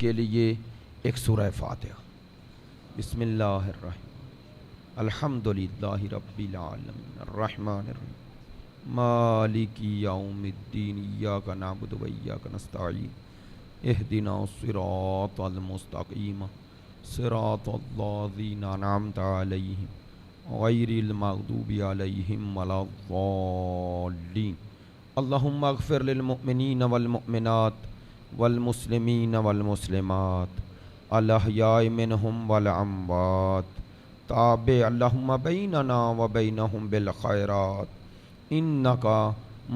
کے لیے ایک سورہ فاتحہ۔ بسم اللہ الرحمن الحمدللہ رب العالمین الرحمن الرحیم مالک یوم الدین ایاک نعبد و ایاک نستعین اہدنا الصراط المستقیم صراط الذین انعمت علیہم غیر المغضوب علیہم ولا الضالین۔ اللہم اغفر للمؤمنین والمؤمنات والمسلمین والمسلمات الاحیاء منہم والاموات تابع اللہم بیننا و بینہم بالخیرات انکا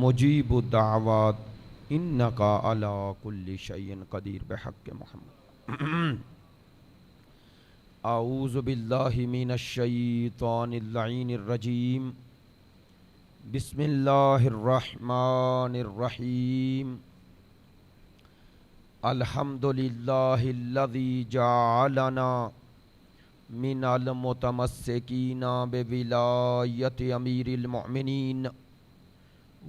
مجیب الدعوات انکا علی کل شیء قدیر بحق محمد۔ اعوذ باللہ من الشیطان اللعین الرجیم بسم اللہ الرحمن الرحیم الحمدللہ الذی جعلنا من المتمسکین بولایت امیر المؤمنین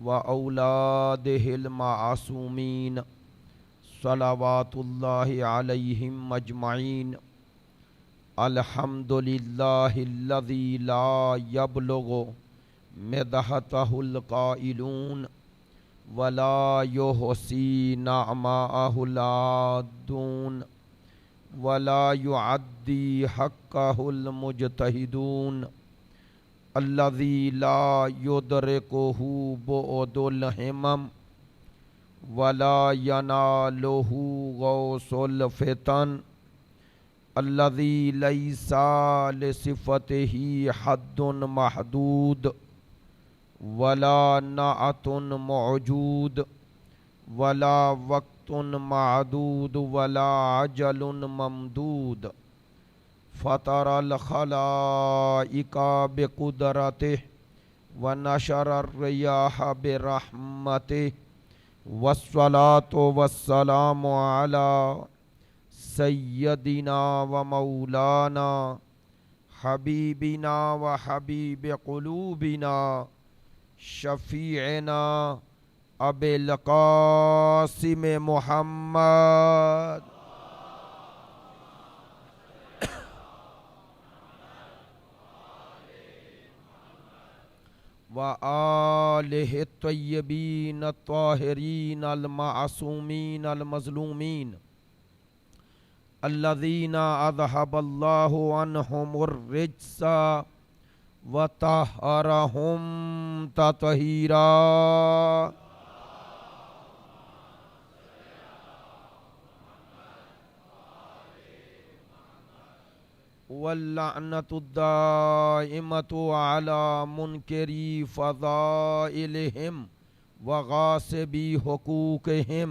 و اولادہ المعصومین صلوات اللہ علیہم اجمعین۔ الحمدللہ الذی لا یبلغ مدحتہ القائلون ولا یحصی نعماءہ العادون ولا يعدي حقه المجتهدون الذي لا يدركه بعد الهمم ولا يناله غوص الفتن الذي ليس لصفته حد محدود ولا نعت موجود ولا وقت معدود ولا عجل ممدود فطر الخلائق بقدرته ونشر الرياح برحمته والصلاة والسلام على سيدنا ومولانا حبيبنا وحبيب قلوبنا شفيعنا ابی القاسم محمد وآلہ الطیبین الطاہرین المعصومین المظلومین الذین اذھب اللہ عنہم الرجس وطہرہم تطہیرا۔ واللعنة الدائمة على منكري فضائلهم وغاصبي حقوقهم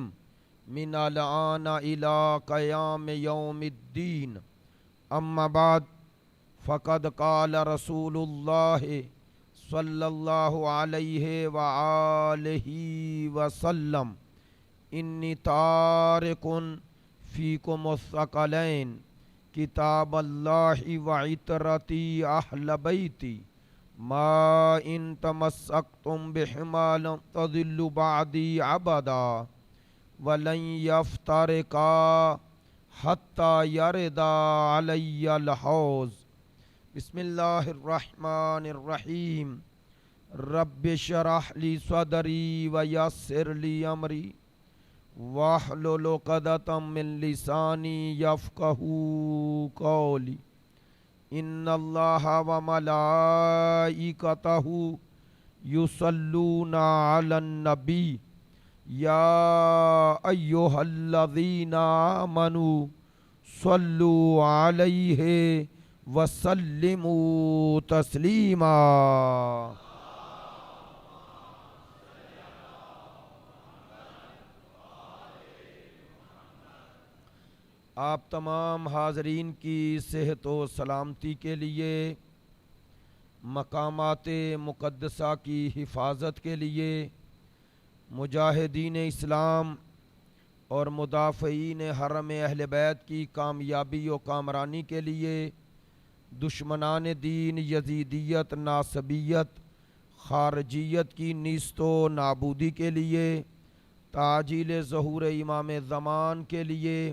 من الآن إلى قيام يوم الدين، أما بعد فقد قال رسول الله صلى الله عليه وآله وسلم إني تارك فيكم الثقلين کتاب اللہ وعطرتی اہل بیتی ما ان تمسکتم بہما لن تضلوا بعدی ابدا ولن یفترقا حتی یردا علی الحوض۔ بسم اللہ الرحمن الرحیم رب اشرح لی صدری ویسر لی امری واحلل عقدۃ من لسانی یفقہوا قولی۔ ان اللہ وملائکتہ یصلون علی النبی یا ایہا الذین آمنوا صلوا علیہ وسلموا تسلیما۔ آپ تمام حاضرین کی صحت و سلامتی کے لیے، مقامات مقدسہ کی حفاظت کے لیے، مجاہدین اسلام اور مدافعین حرم اہل بیت کی کامیابی و کامرانی کے لیے، دشمنان دین یزیدیت، ناصبیت، خارجیت کی نیست و نابودی کے لیے، تعجیل ظہور امام زمان کے لیے،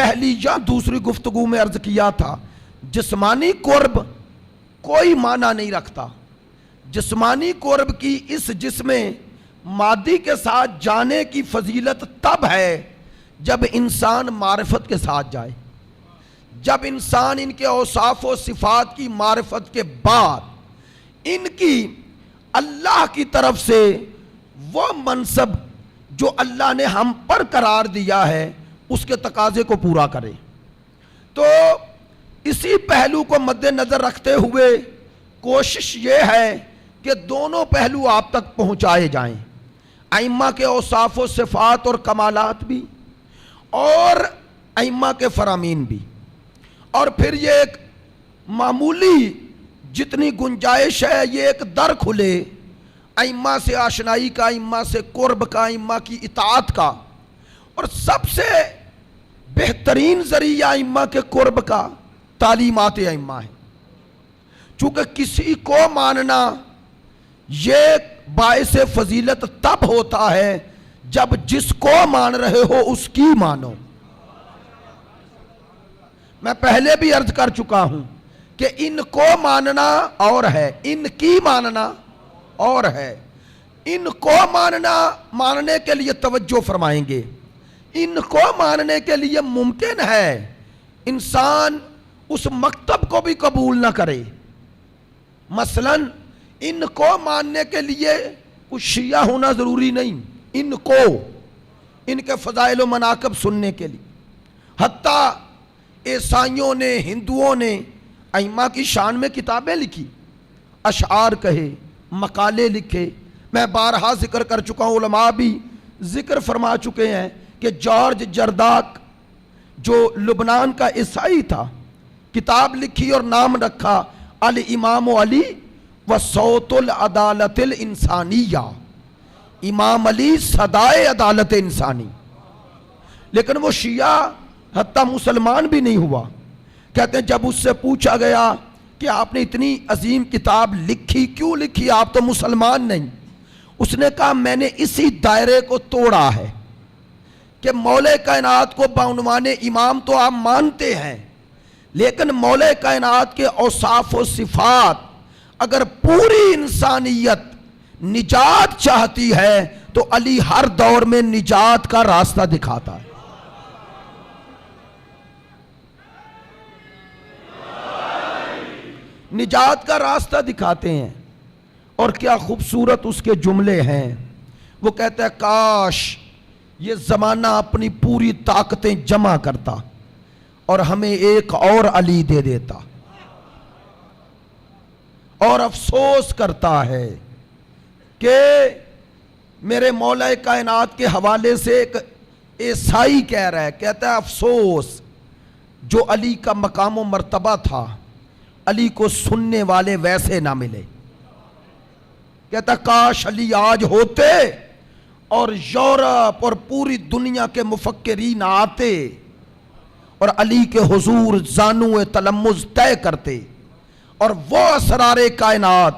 پہلی یا دوسری گفتگو میں عرض کیا تھا، جسمانی قرب کوئی معنی نہیں رکھتا. جسمانی قرب کی اس جسم مادی کے ساتھ جانے کی فضیلت تب ہے جب انسان معرفت کے ساتھ جائے، جب انسان ان کے اوصاف و صفات کی معرفت کے بعد ان کی اللہ کی طرف سے وہ منصب جو اللہ نے ہم پر قرار دیا ہے اس کے تقاضے کو پورا کرے. تو اسی پہلو کو مد نظر رکھتے ہوئے کوشش یہ ہے کہ دونوں پہلو آپ تک پہنچائے جائیں، ائمہ کے اوصاف و صفات اور کمالات بھی اور ائمہ کے فرامین بھی. اور پھر یہ ایک معمولی جتنی گنجائش ہے یہ ایک در کھلے ائمہ سے آشنائی کا، ائمہ سے قرب کا، ائمہ کی اطاعت کا. اور سب سے بہترین ذریعہ ائمہ کے قرب کا تعلیمات ائمہ ہے. چونکہ کسی کو ماننا یہ باعث فضیلت تب ہوتا ہے جب جس کو مان رہے ہو اس کی مانو. میں پہلے بھی عرض کر چکا ہوں کہ ان کو ماننا اور ہے، ان کی ماننا اور ہے. ان کو ماننے کے لیے توجہ فرمائیں گے. ان کو ماننے کے لیے ممکن ہے انسان اس مکتب کو بھی قبول نہ کرے. مثلا ان کو ماننے کے لیے کچھ شیعہ ہونا ضروری نہیں، ان کو ان کے فضائل و مناقب سننے کے لیے. حتیٰ عیسائیوں نے، ہندوؤں نے ائمہ کی شان میں کتابیں لکھی، اشعار کہے، مقالے لکھے. میں بارہا ذکر کر چکا ہوں، علماء بھی ذکر فرما چکے ہیں کہ جارج جرداق جو لبنان کا عیسائی تھا، کتاب لکھی اور نام رکھا الامام علی و صوت العدالت الانسانیہ، امام علی صدائے عدالت انسانی. لیکن وہ شیعہ حتیٰ مسلمان بھی نہیں ہوا. کہتے ہیں جب اس سے پوچھا گیا کہ آپ نے اتنی عظیم کتاب لکھی، کیوں لکھی، آپ تو مسلمان نہیں؟ اس نے کہا میں نے اسی دائرے کو توڑا ہے کہ مولا کائنات کو بعنوان امام تو آپ مانتے ہیں، لیکن مولا کائنات کے اوصاف و صفات اگر پوری انسانیت نجات چاہتی ہے تو علی ہر دور میں نجات کا راستہ دکھاتا ہے. نجات کا راستہ دکھاتے ہیں. اور کیا خوبصورت اس کے جملے ہیں. وہ کہتا ہے کاش یہ زمانہ اپنی پوری طاقتیں جمع کرتا اور ہمیں ایک اور علی دے دیتا. اور افسوس کرتا ہے کہ میرے مولا کائنات کے حوالے سے ایک عیسائی کہہ رہا ہے، کہتا ہے افسوس جو علی کا مقام و مرتبہ تھا علی کو سننے والے ویسے نہ ملے. کہتا کاش علی آج ہوتے اور یورپ اور پوری دنیا کے مفکرین آتے اور علی کے حضور زانو تلمذ طے کرتے اور وہ اسرار کائنات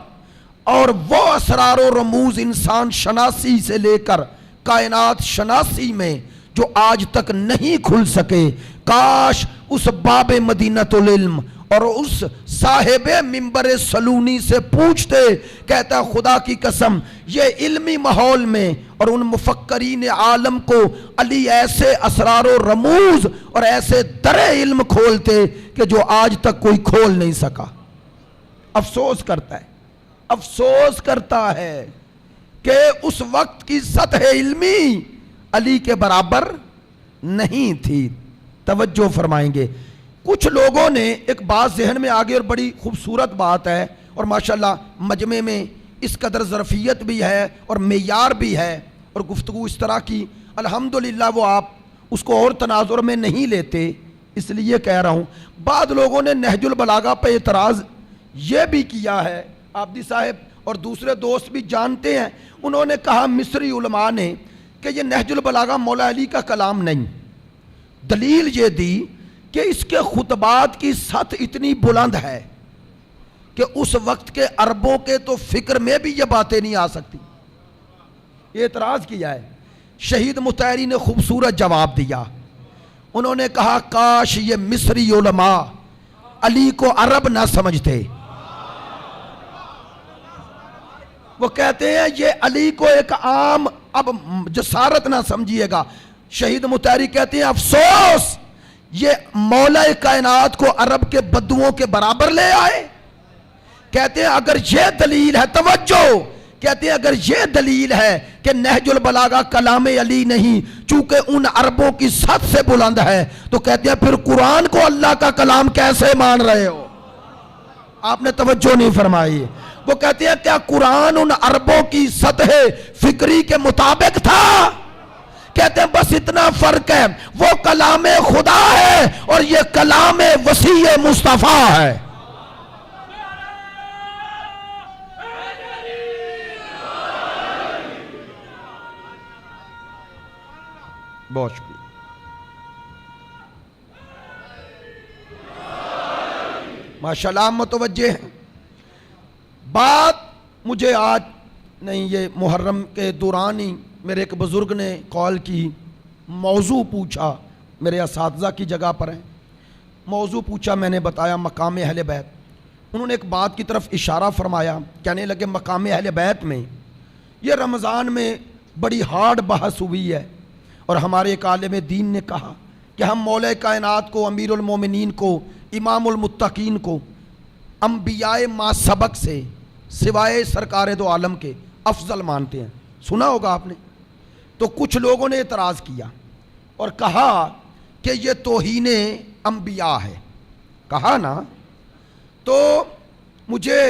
اور وہ اسرار و رموز انسان شناسی سے لے کر کائنات شناسی میں جو آج تک نہیں کھل سکے، کاش اس باب مدینۃ العلم اور اس صاحب منبر سلونی سے پوچھتے. کہتا ہے خدا کی قسم یہ علمی ماحول میں اور ان مفکرین عالم کو علی ایسے اسرار و رموز اور ایسے در علم کھولتے کہ جو آج تک کوئی کھول نہیں سکا. افسوس کرتا ہے، افسوس کرتا ہے کہ اس وقت کی سطح علمی علی کے برابر نہیں تھی. توجہ فرمائیں گے. کچھ لوگوں نے ایک بات ذہن میں آگے اور بڑی خوبصورت بات ہے اور ماشاءاللہ مجمع میں اس قدر ظرفیت بھی ہے اور معیار بھی ہے اور گفتگو اس طرح کی الحمدللہ وہ آپ اس کو اور تناظر میں نہیں لیتے، اس لیے کہہ رہا ہوں. بعض لوگوں نے نہج البلاغہ پہ اعتراض یہ بھی کیا ہے، عابدی صاحب اور دوسرے دوست بھی جانتے ہیں. انہوں نے کہا مصری علماء نے کہ یہ نہج البلاغہ مولا علی کا کلام نہیں. دلیل یہ دی کہ اس کے خطبات کی سطح اتنی بلند ہے کہ اس وقت کے عربوں کے تو فکر میں بھی یہ باتیں نہیں آ سکتی. یہ اعتراض کیا ہے. شہید مطہری نے خوبصورت جواب دیا. انہوں نے کہا کاش یہ مصری علماء علی کو عرب نہ سمجھتے. وہ کہتے ہیں یہ علی کو ایک عام اب جسارت نہ سمجھیے گا. شہید مطہری کہتے ہیں افسوس یہ مولا کائنات کو عرب کے بدوؤں کے برابر لے آئے. کہتے ہیں اگر یہ دلیل ہے, توجہ, کہتے ہیں اگر یہ دلیل ہے کہ نہج البلاغہ کلام علی نہیں چونکہ ان عربوں کی سطح سے بلند ہے, تو کہتے ہیں پھر قرآن کو اللہ کا کلام کیسے مان رہے ہو؟ آپ نے توجہ نہیں فرمائی. وہ کہتے ہیں کیا قرآن ان عربوں کی سطح فکری کے مطابق تھا؟ کہتے ہیں بس اتنا فرق ہے, وہ کلام خدا ہے اور یہ کلام وسیع مصطفیٰ ہے. بہت شکریہ. ماشاءاللہ متوجہ ہیں. بات مجھے آج نہیں, یہ محرم کے دوران ہی میرے ایک بزرگ نے کال کی, موضوع پوچھا, میرے اساتذہ کی جگہ پر ہیں, موضوع پوچھا, میں نے بتایا مقام اہل بیت. انہوں نے ایک بات کی طرف اشارہ فرمایا, کہنے لگے مقام اہل بیت میں یہ رمضان میں بڑی ہارڈ بحث ہوئی ہے, اور ہمارے ایک عالم دین نے کہا کہ ہم مولا کائنات کو, امیر المومنین کو, امام المتقین کو انبیاء ما سبق سے سوائے سرکار دو عالم کے افضل مانتے ہیں. سنا ہوگا آپ نے. تو کچھ لوگوں نے اعتراض کیا اور کہا کہ یہ توہین انبیاء ہے. کہا نا, تو مجھے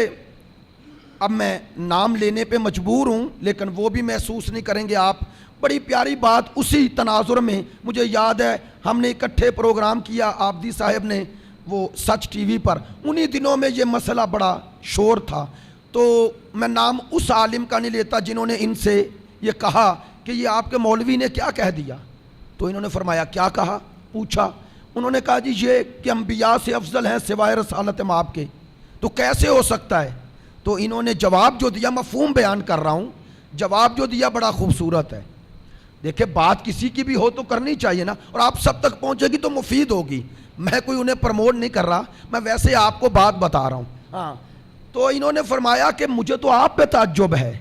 اب میں نام لینے پہ مجبور ہوں, لیکن وہ بھی محسوس نہیں کریں گے آپ. بڑی پیاری بات اسی تناظر میں مجھے یاد ہے, ہم نے اکٹھے پروگرام کیا آبدی صاحب نے وہ سچ ٹی وی پر, انہی دنوں میں یہ مسئلہ بڑا شور تھا. تو میں نام اس عالم کا نہیں لیتا جنہوں نے ان سے یہ کہا کہ یہ آپ کے مولوی نے کیا کہہ دیا. تو انہوں نے فرمایا کیا کہا, پوچھا. انہوں نے کہا جی یہ کہ انبیاء سے افضل ہیں سوائے رسالت مآب کے, تو کیسے ہو سکتا ہے؟ تو انہوں نے جواب جو دیا, مفہوم بیان کر رہا ہوں, جواب جو دیا بڑا خوبصورت ہے. دیکھیں بات کسی کی بھی ہو تو کرنی چاہیے نا, اور آپ سب تک پہنچے گی تو مفید ہوگی. میں کوئی انہیں پروموٹ نہیں کر رہا, میں ویسے آپ کو بات بتا رہا ہوں. ہاں, تو انہوں نے فرمایا کہ مجھے تو آپ پہ تعجب ہے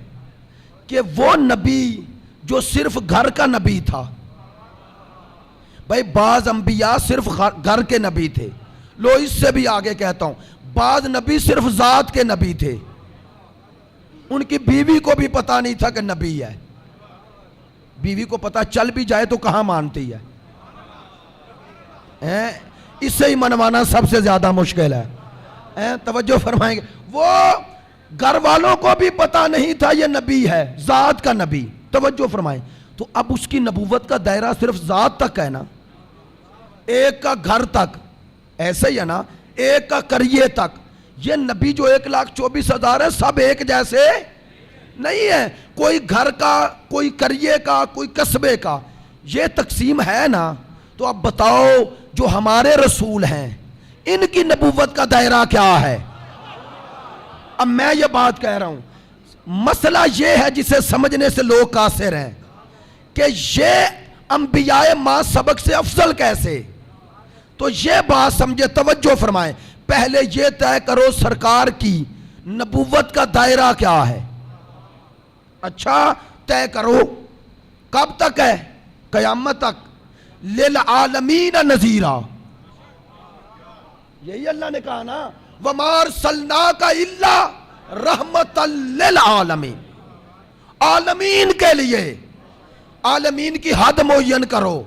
کہ وہ نبی جو صرف گھر کا نبی تھا. بھائی بعض انبیاء صرف گھر کے نبی تھے. لو اس سے بھی آگے کہتا ہوں, بعض نبی صرف ذات کے نبی تھے, ان کی بیوی کو بھی پتا نہیں تھا کہ نبی ہے. بیوی کو پتا چل بھی جائے تو کہاں مانتی ہے؟ اس سے ہی منوانا سب سے زیادہ مشکل ہے. توجہ فرمائیں گے, وہ گھر والوں کو بھی پتا نہیں تھا یہ نبی ہے, ذات کا نبی. توجہ فرمائیں. تو اب اس کی نبوت کا دائرہ صرف ذات تک ہے نا, ایک کا گھر تک, ایسے ہی ہے نا, ایک کا قریے تک. یہ نبی جو 1,24,000 ہے سب ایک جیسے نہیں ہے, کوئی گھر کا, کوئی قریے کا, کوئی قصبے کا, یہ تقسیم ہے نا. تو اب بتاؤ جو ہمارے رسول ہیں ان کی نبوت کا دائرہ کیا ہے؟ اب میں یہ بات کہہ رہا ہوں, مسئلہ یہ ہے جسے سمجھنے سے لوگ قاصر ہیں کہ یہ انبیاء ما سبق سے افضل کیسے. تو یہ بات سمجھے, توجہ فرمائیں. پہلے یہ طے کرو سرکار کی نبوت کا دائرہ کیا ہے. اچھا طے کرو, کب تک ہے؟ قیامت تک. للعالمین نذیرا, یہی اللہ نے کہا نا, وَمَا أَرْسَلْنَاكَ إِلَّا رَحْمَةً لِلْعَالَمِينَ. عالمین کے لیے, عالمین کی حد معین کرو,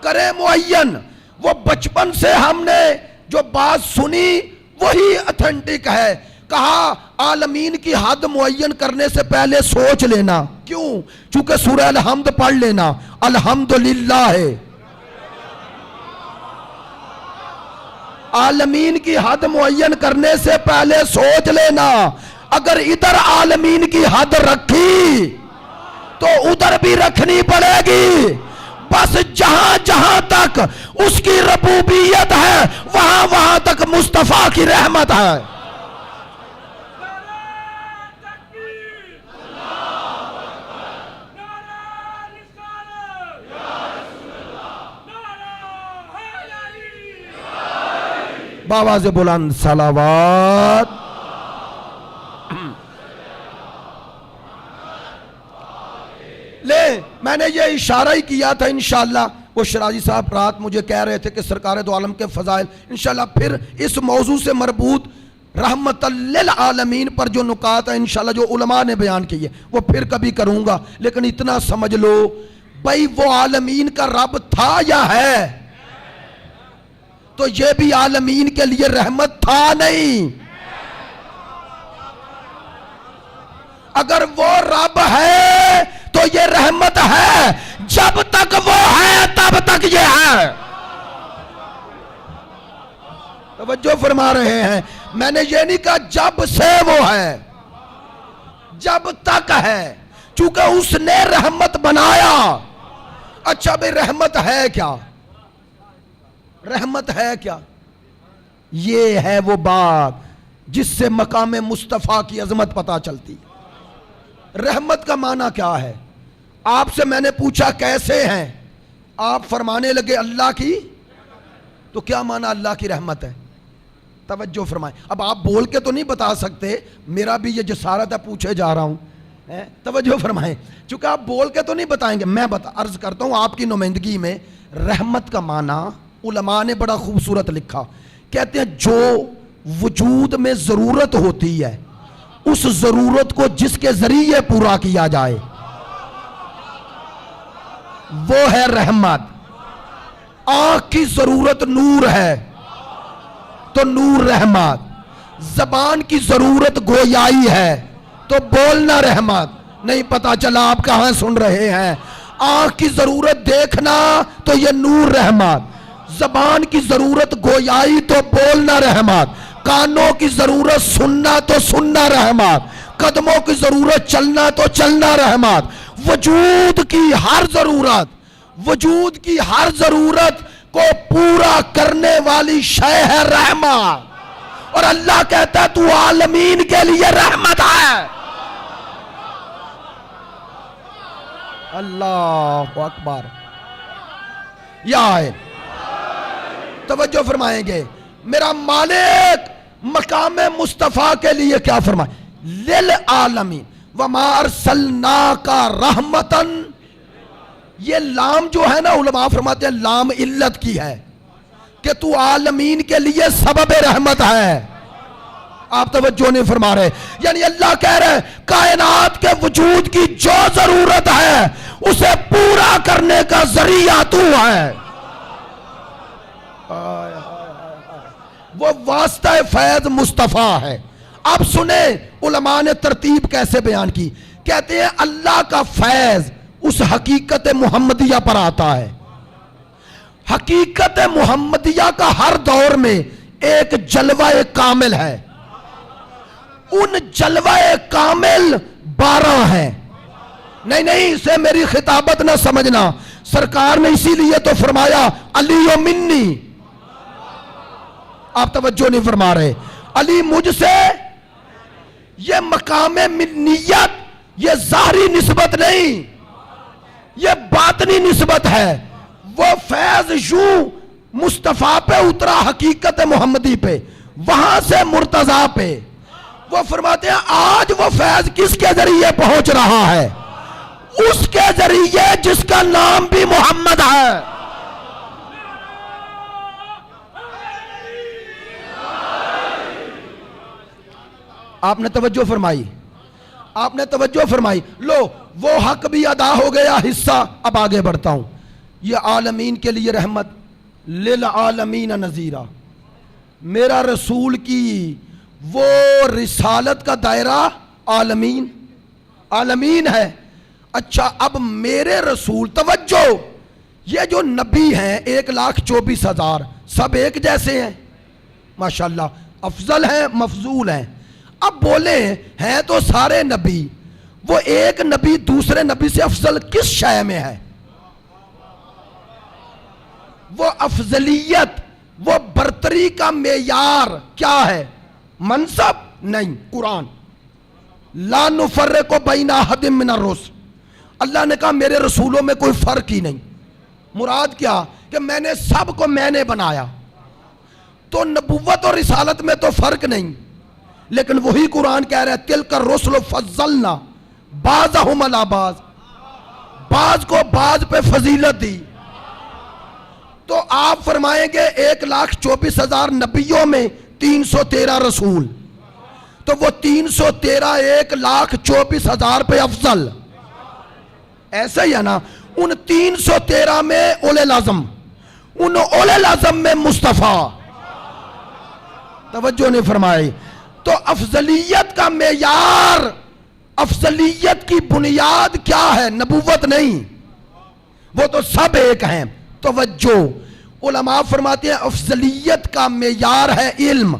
کرے معین. وہ بچپن سے ہم نے جو بات سنی وہی اتھینٹک ہے. کہا عالمین کی حد معین کرنے سے پہلے سوچ لینا. کیوں؟ چونکہ سورہ الحمد پڑھ لینا, الحمدللہ ہے. عالمین کی حد معین کرنے سے پہلے سوچ لینا, اگر ادھر عالمین کی حد رکھی تو ادھر بھی رکھنی پڑے گی. بس جہاں جہاں تک اس کی ربوبیت ہے وہاں وہاں تک مصطفیٰ کی رحمت ہے. باواز بلند صلوات۔ لے میں نے یہ اشارہ ہی کیا تھا انشاءاللہ، وہ شرازی صاحب رات مجھے کہہ رہے تھے کہ سرکار دو عالم کے فضائل، انشاءاللہ پھر اس موضوع سے مربوط رحمت للعالمین پر جو نکات ہیں انشاءاللہ جو علماء نے بیان کیے وہ پھر کبھی کروں گا، لیکن اتنا سمجھ لو بھئی وہ عالمین کا رب تھا یا ہے؟ تو یہ بھی عالمین کے لیے رحمت تھا نہیں؟ اگر وہ رب ہے تو یہ رحمت ہے، جب تک وہ ہے تب تک یہ ہے۔ توجہ فرما رہے ہیں؟ میں نے یہ نہیں کہا جب سے وہ ہے، جب تک ہے، چونکہ اس نے رحمت بنایا۔ اچھا بھئی رحمت ہے کیا؟ رحمت ہے کیا؟ یہ ہے وہ بات جس سے مقام مصطفیٰ کی عظمت پتہ چلتی۔ رحمت کا معنی کیا ہے؟ آپ سے میں نے پوچھا کیسے ہیں، آپ فرمانے لگے اللہ کی، تو کیا معنی اللہ کی رحمت ہے؟ توجہ فرمائیں۔ اب آپ بول کے تو نہیں بتا سکتے، میرا بھی یہ جسارت ہے، پوچھے جا رہا ہوں۔ توجہ فرمائیں، چونکہ آپ بول کے تو نہیں بتائیں گے، میں عرض کرتا ہوں آپ کی نمائندگی میں۔ رحمت کا معنی علماء نے بڑا خوبصورت لکھا، کہتے ہیں جو وجود میں ضرورت ہوتی ہے اس ضرورت کو جس کے ذریعے پورا کیا جائے وہ ہے رحمت۔ آنکھ کی ضرورت نور ہے تو نور رحمت، زبان کی ضرورت گویائی ہے تو بولنا رحمت۔ نہیں پتا چلا آپ کہاں سن رہے ہیں؟ آنکھ کی ضرورت دیکھنا تو یہ نور رحمت، زبان کی ضرورت گویائی تو بولنا رحمت، کانوں کی ضرورت سننا تو سننا رحمت، قدموں کی ضرورت چلنا تو چلنا رحمت۔ وجود کی ہر ضرورت، وجود کی ہر ضرورت کو پورا کرنے والی شے ہے رحمت، اور اللہ کہتا ہے تو عالمین کے لیے رحمت ہے۔ اللہ اکبر۔ یا ہے توجہ فرمائیں گے، میرا مالک مقام مصطفیٰ کے لیے کیا فرمائے؟ للعالمین وما ارسلناک رحمتاً۔ یہ لام جو ہے نا علماء فرماتے ہیں لام علت کی ہے کہ تو عالمین کے لیے سبب رحمت ہے۔ آپ توجہ نہیں فرما رہے، یعنی اللہ کہہ رہے کائنات کے وجود کی جو ضرورت ہے اسے پورا کرنے کا ذریعہ تو ہے۔ وہ واسطہ فیض مصطفیٰ ہے۔ اب سنیں علماء نے ترتیب کیسے بیان کی، کہتے ہیں اللہ کا فیض اس حقیقت محمدیہ پر آتا ہے۔ حقیقت محمدیہ کا ہر دور میں ایک جلوہ کامل ہے، ان جلوہ کامل 12 ہیں۔ نہیں اسے میری خطابت نہ سمجھنا، سرکار نے اسی لیے تو فرمایا علی و منی، آپ توجہ نہیں فرما رہے، علی مجھ سے۔ یہ مقام منیت یہ ظاہری نسبت نہیں، یہ باطنی نسبت ہے۔ وہ فیض یوں مصطفیٰ پہ اترا حقیقت محمدی پہ، وہاں سے مرتضیٰ پہ۔ وہ فرماتے ہیں آج وہ فیض کس کے ذریعے پہنچ رہا ہے؟ اس کے ذریعے جس کا نام بھی محمد ہے۔ آپ نے توجہ فرمائی، آپ نے توجہ فرمائی۔ لو وہ حق بھی ادا ہو گیا حصہ، اب آگے بڑھتا ہوں۔ یہ عالمین کے لیے رحمت، للعالمین نذیرہ، میرا رسول کی وہ رسالت کا دائرہ عالمین، عالمین ہے۔ اچھا اب میرے رسول، توجہ، یہ جو نبی ہیں 1,24,000 سب ایک جیسے ہیں؟ ماشاءاللہ، افضل ہیں مفضول ہیں۔ اب بولے ہیں تو سارے نبی، وہ ایک نبی دوسرے نبی سے افضل کس شے میں ہے؟ وہ افضلیت، وہ برتری کا معیار کیا ہے؟ منصب؟ نہیں، قرآن لا نفرق بین احد من الرسل، اللہ نے کہا میرے رسولوں میں کوئی فرق ہی نہیں۔ مراد کیا؟ کہ میں نے سب کو میں نے بنایا، تو نبوت اور رسالت میں تو فرق نہیں، لیکن وہی قرآن کہہ رہا ہے تلک الرسل فضلنا بعضهم علی بعض، بعض کو بعض پہ فضیلت دی. تو آپ فرمائیں گے 1,24,000 نبیوں میں 313 رسول، تو وہ 313 1,24,000 پہ افضل، ایسا ہی ہے نا. ان 313 میں اولے العزم، ان اولے العزم میں مصطفیٰ. توجہ نہیں فرمائی. تو افضلیت کا معیار، افضلیت کی بنیاد کیا ہے؟ نبوت نہیں، وہ تو سب ایک ہیں. توجہ، علماء فرماتے ہیں افضلیت کا معیار ہے علم،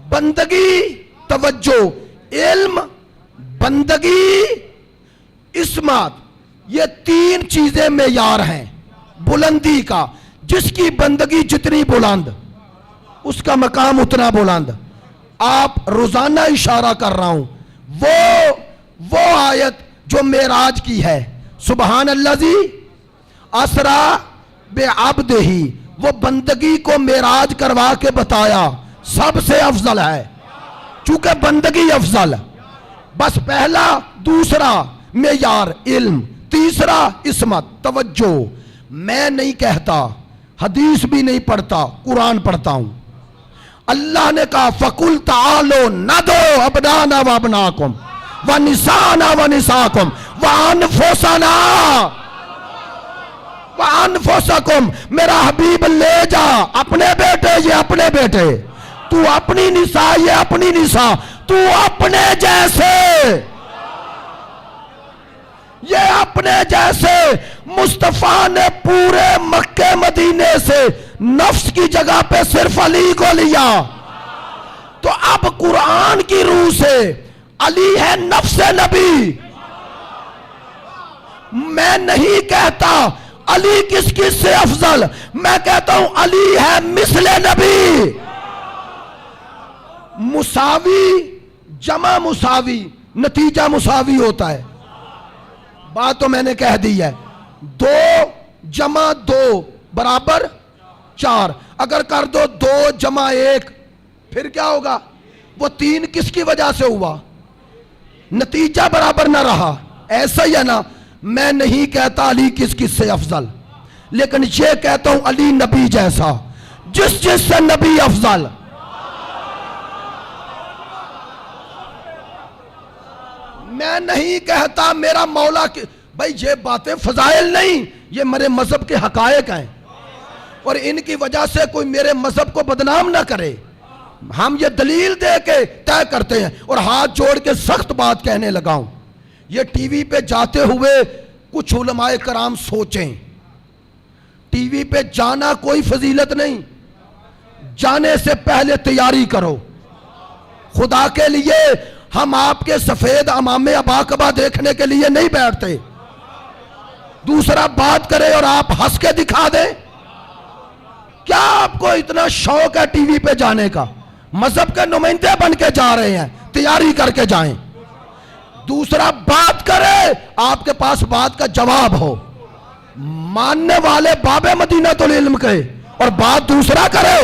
بندگی. توجہ، علم، بندگی، عصمت، یہ 3 چیزیں معیار ہیں بلندی کا. جس کی بندگی جتنی بلند اس کا مقام اتنا بلند. آپ روزانہ اشارہ کر رہا ہوں وہ آیت جو معراج کی ہے، سبحان الذی اسرا بعبدہ، وہ بندگی کو معراج کروا کے بتایا سب سے افضل ہے، چونکہ بندگی افضل. بس پہلا دوسرا معیار علم، تیسرا عصمت. توجہ، میں نہیں کہتا، حدیث بھی نہیں پڑھتا، قرآن پڑھتا ہوں. اللہ نے کہا فَقُلْ تَعَالُوا نَدْعُوا أَبْنَاءَنَا وَأَبْنَاءَكُمْ وَنِسَاءَنَا وَنِسَاءَكُمْ وَأَنفُسَنَا وَأَنفُسَكُمْ. میرا حبیب لے جا اپنے بیٹے، یہ اپنے بیٹے، تو اپنی نساء، یہ اپنی نساء، تو اپنے جیسے، یہ اپنے جیسے. مصطفیٰ نے پورے مکہ مدینے سے نفس کی جگہ پہ صرف علی کو لیا. تو اب قرآن کی روح سے علی ہے نفس نبی. میں نہیں کہتا علی کس کس سے افضل، میں کہتا ہوں علی ہے مثل نبی. مساوی جمع مساوی، نتیجہ مساوی ہوتا ہے. بات تو میں نے کہہ دی ہے. 2 جمع 2 برابر 4. اگر کر دو 2 جمع 1 پھر کیا ہوگا؟ وہ 3 کس کی وجہ سے ہوا؟ نتیجہ برابر نہ رہا. ایسا ہی ہے نا. میں نہیں کہتا علی کس کس سے افضل، لیکن یہ کہتا ہوں علی نبی جیسا، جس جس سے نبی افضل. میں نہیں کہتا میرا مولا کی، بھائی یہ باتیں فضائل نہیں، یہ میرے مذہب کے حقائق ہیں، اور ان کی وجہ سے کوئی میرے مذہب کو بدنام نہ کرے. ہم یہ دلیل دے کے طے کرتے ہیں. اور ہاتھ جوڑ کے سخت بات کہنے لگا ہوں، یہ ٹی وی پہ جاتے ہوئے کچھ علماء کرام سوچیں، ٹی وی پہ جانا کوئی فضیلت نہیں، جانے سے پہلے تیاری کرو. خدا کے لیے ہم آپ کے سفید امامے اباقبہ دیکھنے کے لیے نہیں بیٹھتے. دوسرا بات کرے اور آپ ہنس کے دکھا دیں. کیا آپ کو اتنا شوق ہے ٹی وی پہ جانے کا؟ مذہب کے نمائندے بن کے جا رہے ہیں، تیاری کر کے جائیں. دوسرا بات کرے آپ کے پاس بات کا جواب ہو. ماننے والے باب مدینہ العلم کے، اور بات دوسرا کرے.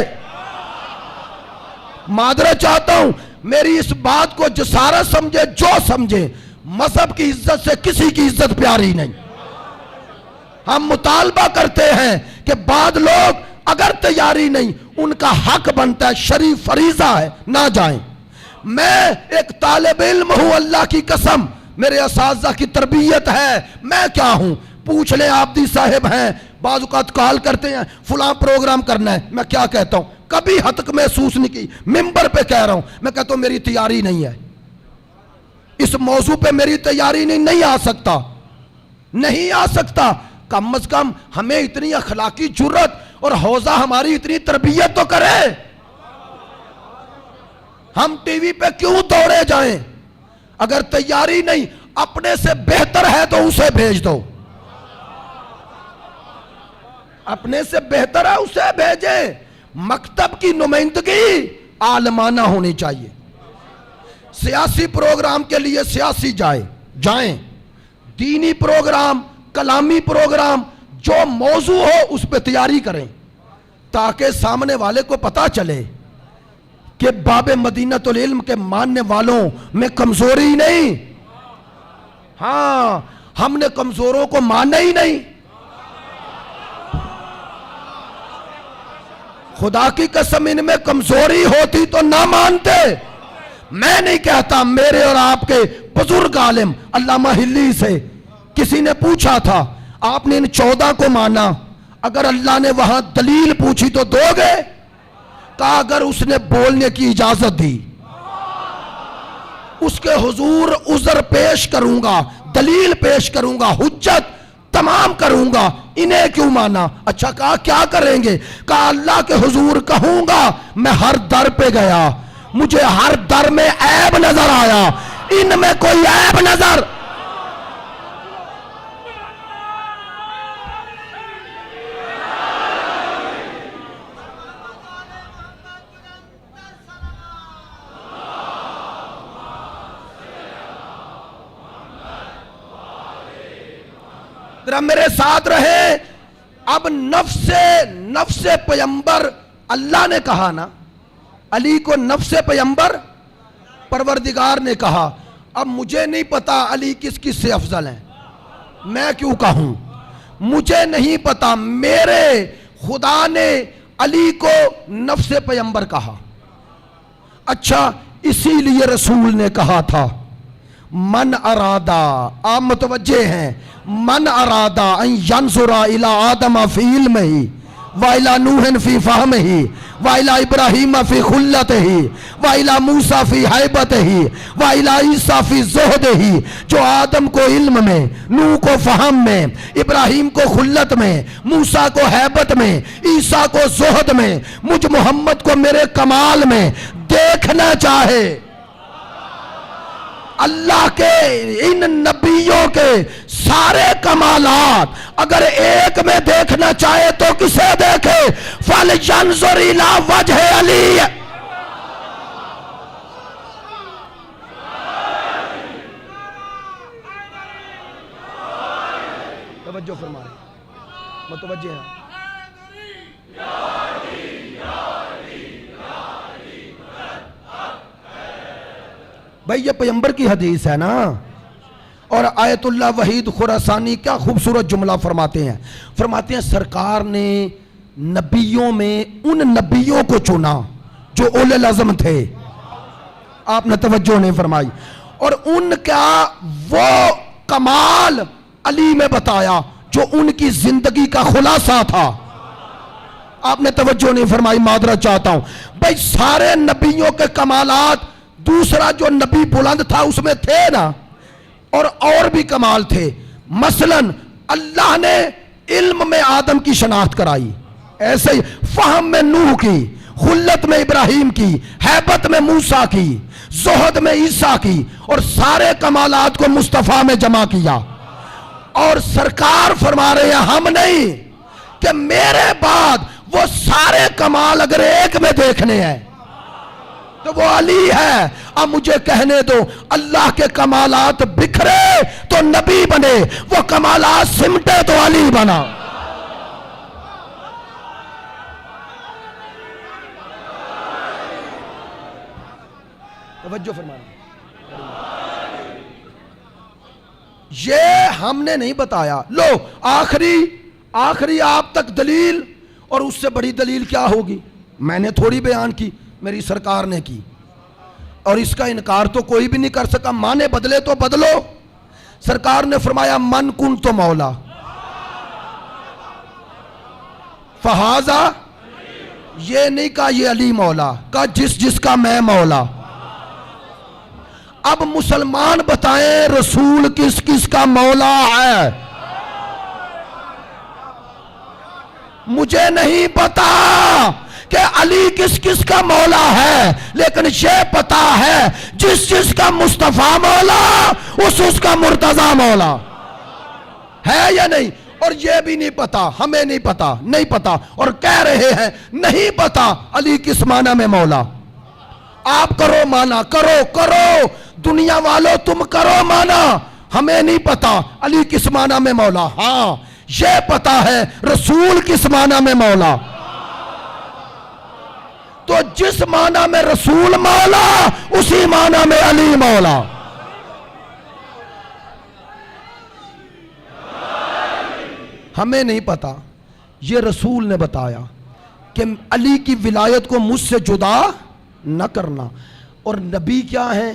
معذرت چاہتا ہوں، میری اس بات کو جسارت سمجھے جو سمجھے، مذہب کی عزت سے کسی کی عزت پیاری نہیں. ہم مطالبہ کرتے ہیں کہ بعض لوگ اگر تیاری نہیں، ان کا حق بنتا ہے، شریف فریضہ ہے، نہ جائیں. میں ایک طالب علم ہوں، اللہ کی قسم میرے اساتذہ کی تربیت ہے. میں کیا ہوں؟ پوچھ لیں، عابدی صاحب ہیں، بعض اوقات کال کرتے ہیں فلاں پروگرام کرنا ہے. میں کیا کہتا ہوں؟ کبھی حتک محسوس نہیں کی. ممبر پہ کہہ رہا ہوں، میں کہتا ہوں میری تیاری نہیں ہے، اس موضوع پہ میری تیاری نہیں آ سکتا، نہیں آ سکتا. کم از کم ہمیں اتنی اخلاقی جرت اور حوزہ ہماری اتنی تربیت تو کرے. ہم ٹی وی پہ کیوں دوڑے جائیں؟ اگر تیاری نہیں، اپنے سے بہتر ہے تو اسے بھیج دو. اپنے سے بہتر ہے اسے بھیجیں. مکتب کی نمائندگی عالمانہ ہونی چاہیے. سیاسی پروگرام کے لیے سیاسی جائیں، دینی پروگرام، کلامی پروگرام، جو موضوع ہو اس پہ تیاری کریں تاکہ سامنے والے کو پتا چلے کہ باب مدینۃ العلم کے ماننے والوں میں کمزوری نہیں. ہاں ہم نے کمزوروں کو مانا ہی نہیں. خدا کی قسم ان میں کمزوری ہوتی تو نہ مانتے. میں نہیں کہتا, میرے اور آپ کے بزرگ عالم علامہ ہلی سے کسی نے پوچھا تھا آپ نے ان 14 کو مانا, اگر اللہ نے وہاں دلیل پوچھی تو دو گے؟ کہا اگر اس نے بولنے کی اجازت دی اس کے حضور عذر پیش کروں گا, دلیل پیش کروں گا, حجت تمام کروں گا, انہیں کیوں مانا؟ اچھا کہا کیا کریں گے؟ کہا اللہ کے حضور کہوں گا میں ہر در پہ گیا, مجھے ہر در میں عیب نظر آیا, ان میں کوئی عیب نظر. میرے ساتھ رہے. اب نفس پیمبر اللہ نے کہا نا, علی کو نفس پیمبر پروردگار نے کہا. اب مجھے نہیں پتا علی کس کس سے افضل ہیں, میں کیوں کہوں؟ مجھے نہیں پتا. میرے خدا نے علی کو نفس پیمبر کہا. اچھا اسی لیے رسول نے کہا تھا من ارادہ, آپ متوجہ ہیں, من ارادہ ان ینظر الی آدم فی علمہ وَإِلَى نُوحٍ فِي فَهْمِهِ وَإِلَى إِبْرَاهِيمَ فِي خُلَّتِهِ وَإِلَى مُوسَى فِي حَیبَتِهِ وَإِلَى عِیسَیٰ فِی زُہدِهِ. جو آدم کو علم میں, نوح کو فہم میں, ابراہیم کو خلت میں, موسیٰ کو حیبت میں, عیسیٰ کو زہد میں, مجھ محمد کو میرے کمال میں دیکھنا چاہے, اللہ کے ان نبیوں کے سارے کمالات اگر ایک میں دیکھنا چاہے تو کسے دیکھے؟ فَلْيَنْظُرْ إِلَىٰ وَجْهِ عَلِيٍّ. توجہ فرمائیں, متوجہ ہیں. بھئی یہ پیغمبر کی حدیث ہے نا. اور آیت اللہ وحید خراسانی کیا خوبصورت جملہ فرماتے ہیں, فرماتے ہیں سرکار نے نبیوں میں ان نبیوں کو چنا جو اولے العزم تھے. آپ نے توجہ نہیں فرمائی, اور ان کا وہ کمال علی میں بتایا جو ان کی زندگی کا خلاصہ تھا. آپ نے توجہ نہیں فرمائی, معذرت چاہتا ہوں. بھئی سارے نبیوں کے کمالات دوسرا جو نبی بلند تھا اس میں تھے نا, اور بھی کمال تھے. مثلا اللہ نے علم میں آدم کی شناخت کرائی, ایسے ہی فہم میں نوح کی, خلت میں ابراہیم کی, حیبت میں موسیٰ کی, زہد میں عیسیٰ کی, اور سارے کمالات کو مصطفیٰ میں جمع کیا. اور سرکار فرما رہے ہیں ہم نہیں کہ میرے بعد وہ سارے کمال اگر ایک میں دیکھنے ہیں تو وہ علی ہے. اب مجھے کہنے دو, اللہ کے کمالات بکھرے تو نبی بنے, وہ کمالات سمٹے تو علی بنا. توجہ فرمانا, یہ ہم نے نہیں بتایا. لو آخری آپ تک دلیل, اور اس سے بڑی دلیل کیا ہوگی؟ میں نے تھوڑی بیان کی, میری سرکار نے کی, اور اس کا انکار تو کوئی بھی نہیں کر سکا. مانے بدلے تو بدلو. سرکار نے فرمایا من کن تو مولا فہذا, یہ نہیں کہا یہ علی مولا, کہا جس کا میں مولا. اب مسلمان بتائیں رسول کس کا مولا ہے؟ مجھے نہیں پتا کہ علی کس کا مولا ہے, لیکن یہ پتا ہے جس کا مصطفیٰ مولا اس کا مرتضی مولا ہے یا نہیں. اور یہ بھی نہیں پتا, ہمیں نہیں پتا, اور کہہ رہے ہیں نہیں پتا علی کس معنی میں مولا. آپ کرو مانا, کرو دنیا والوں تم کرو مانا, ہمیں نہیں پتا علی کس معنی میں مولا. ہاں یہ پتا ہے رسول کس معنی میں مولا. تو جس معنی میں رسول مولا اسی معنی میں علی مولا. ہمیں نہیں پتا، یہ رسول نے بتایا کہ علی کی ولایت کو مجھ سے جدا نہ کرنا. اور نبی کیا ہیں؟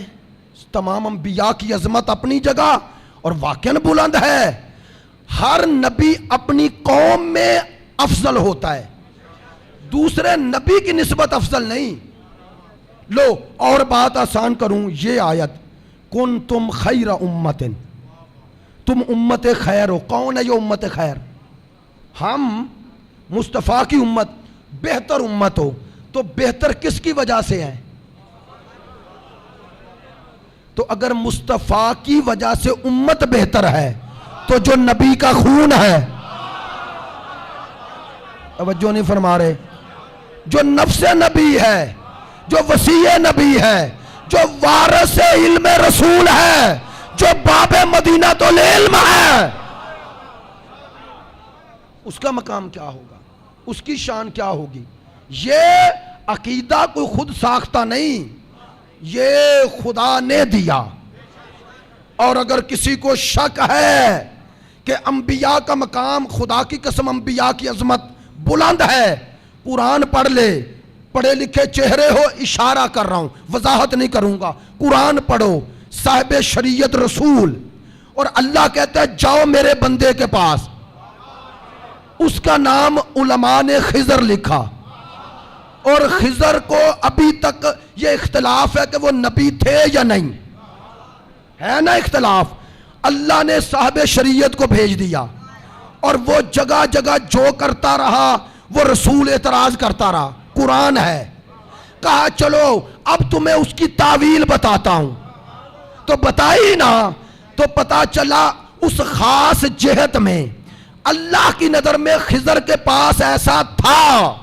تمام انبیاء کی عظمت اپنی جگہ اور واقعاً بلند ہے. ہر نبی اپنی قوم میں افضل ہوتا ہے، دوسرے نبی کی نسبت افضل نہیں. لو اور بات آسان کروں، یہ آیت کنتم خیر امت، تم امت خیر ہو. کون ہے یہ امت خیر؟ ہم مصطفیٰ کی امت، بہتر امت ہو. تو بہتر کس کی وجہ سے ہے؟ تو اگر مصطفیٰ کی وجہ سے امت بہتر ہے تو جو نبی کا خون ہے، توجہ نہیں فرما رہے، جو نفس نبی ہے، جو وصی نبی ہے، جو وارث علم رسول ہے، جو باب مدینہ تو العلم ہے، اس کا مقام کیا ہوگا، اس کی شان کیا ہوگی؟ یہ عقیدہ کوئی خود ساختہ نہیں، یہ خدا نے دیا. اور اگر کسی کو شک ہے کہ انبیاء کا مقام، خدا کی قسم انبیاء کی عظمت بلند ہے، قرآن پڑھ لے. پڑھے لکھے چہرے ہو، اشارہ کر رہا ہوں، وضاحت نہیں کروں گا. قرآن پڑھو، صاحب شریعت رسول، اور اللہ کہتا ہے جاؤ میرے بندے کے پاس. اس کا نام علماء نے خضر لکھا، اور خضر کو ابھی تک یہ اختلاف ہے کہ وہ نبی تھے یا نہیں، ہے نا اختلاف. اللہ نے صاحب شریعت کو بھیج دیا، اور وہ جگہ جگہ جو کرتا رہا وہ رسول اعتراض کرتا رہا. قرآن ہے. کہا چلو اب تمہیں اس کی تعویل بتاتا ہوں. تو بتائی نا، تو پتا چلا اس خاص جہت میں اللہ کی نظر میں خضر کے پاس ایسا تھا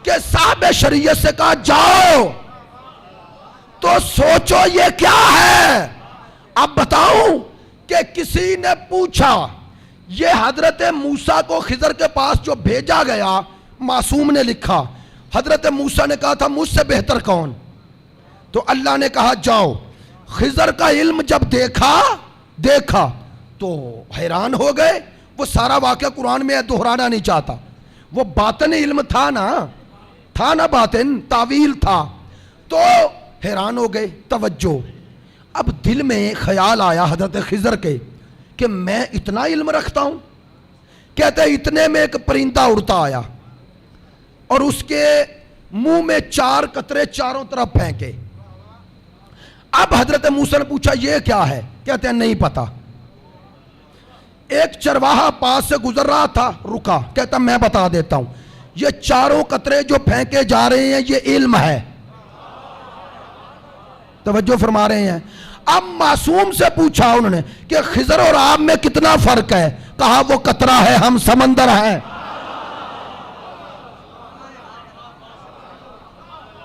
کہ صاحب شریعت سے کہا جاؤ. تو سوچو یہ کیا ہے. اب بتاؤں کہ کسی نے پوچھا، یہ حضرت موسیٰ کو خضر کے پاس جو بھیجا گیا، معصوم نے لکھا، حضرت موسیٰ نے کہا تھا مجھ سے بہتر کون. تو اللہ نے کہا جاؤ. خضر کا علم جب دیکھا تو حیران ہو گئے. وہ سارا واقعہ قرآن میں دہرانا نہیں چاہتا، وہ باطن علم تھا نا باطن، تعویل تھا. تو حیران ہو گئے. توجہ، اب دل میں خیال آیا حضرت خضر کے کہ میں اتنا علم رکھتا ہوں. کہتے ہیں اتنے میں ایک پرندہ اڑتا آیا اور اس کے منہ میں 4 قطرے چاروں طرف پھینکے. اب حضرت موسیٰ نے پوچھا یہ کیا ہے؟ کہتے ہیں نہیں پتا. ایک چرواہا پاس سے گزر رہا تھا، رکا، کہتا میں بتا دیتا ہوں، یہ 4 قطرے جو پھینکے جا رہے ہیں یہ علم ہے. توجہ فرما رہے ہیں. اب معصوم سے پوچھا انہوں نے کہ خضر اور آپ میں کتنا فرق ہے؟ کہا وہ قطرہ ہے، ہم سمندر ہیں.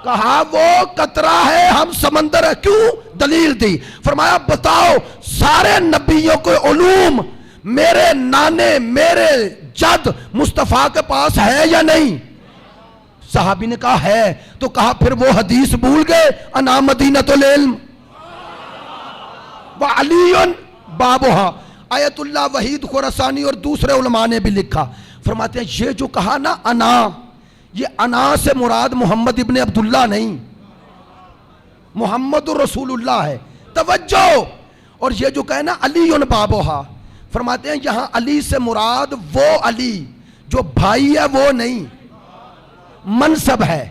کہا وہ قطرہ ہے، ہم سمندر ہے. کیوں؟ دلیل دی. فرمایا بتاؤ سارے نبیوں کے علوم میرے نانے میرے جد مصطفیٰ کے پاس ہے یا نہیں؟ صحابی نے کہا ہے. تو کہا پھر وہ حدیث بھول گئے، انا مدینۃ العلم وعلی بابھا. آیت اللہ وحید خراسانی اور دوسرے علماء نے بھی لکھا. فرماتے ہیں یہ جو کہا نا انا، یہ انا سے مراد محمد ابن عبداللہ نہیں، محمد رسول اللہ ہے. توجہ. اور یہ جو کہے نا علی بابھا، فرماتے ہیں یہاں علی سے مراد وہ علی جو بھائی ہے وہ نہیں، منصب ہے.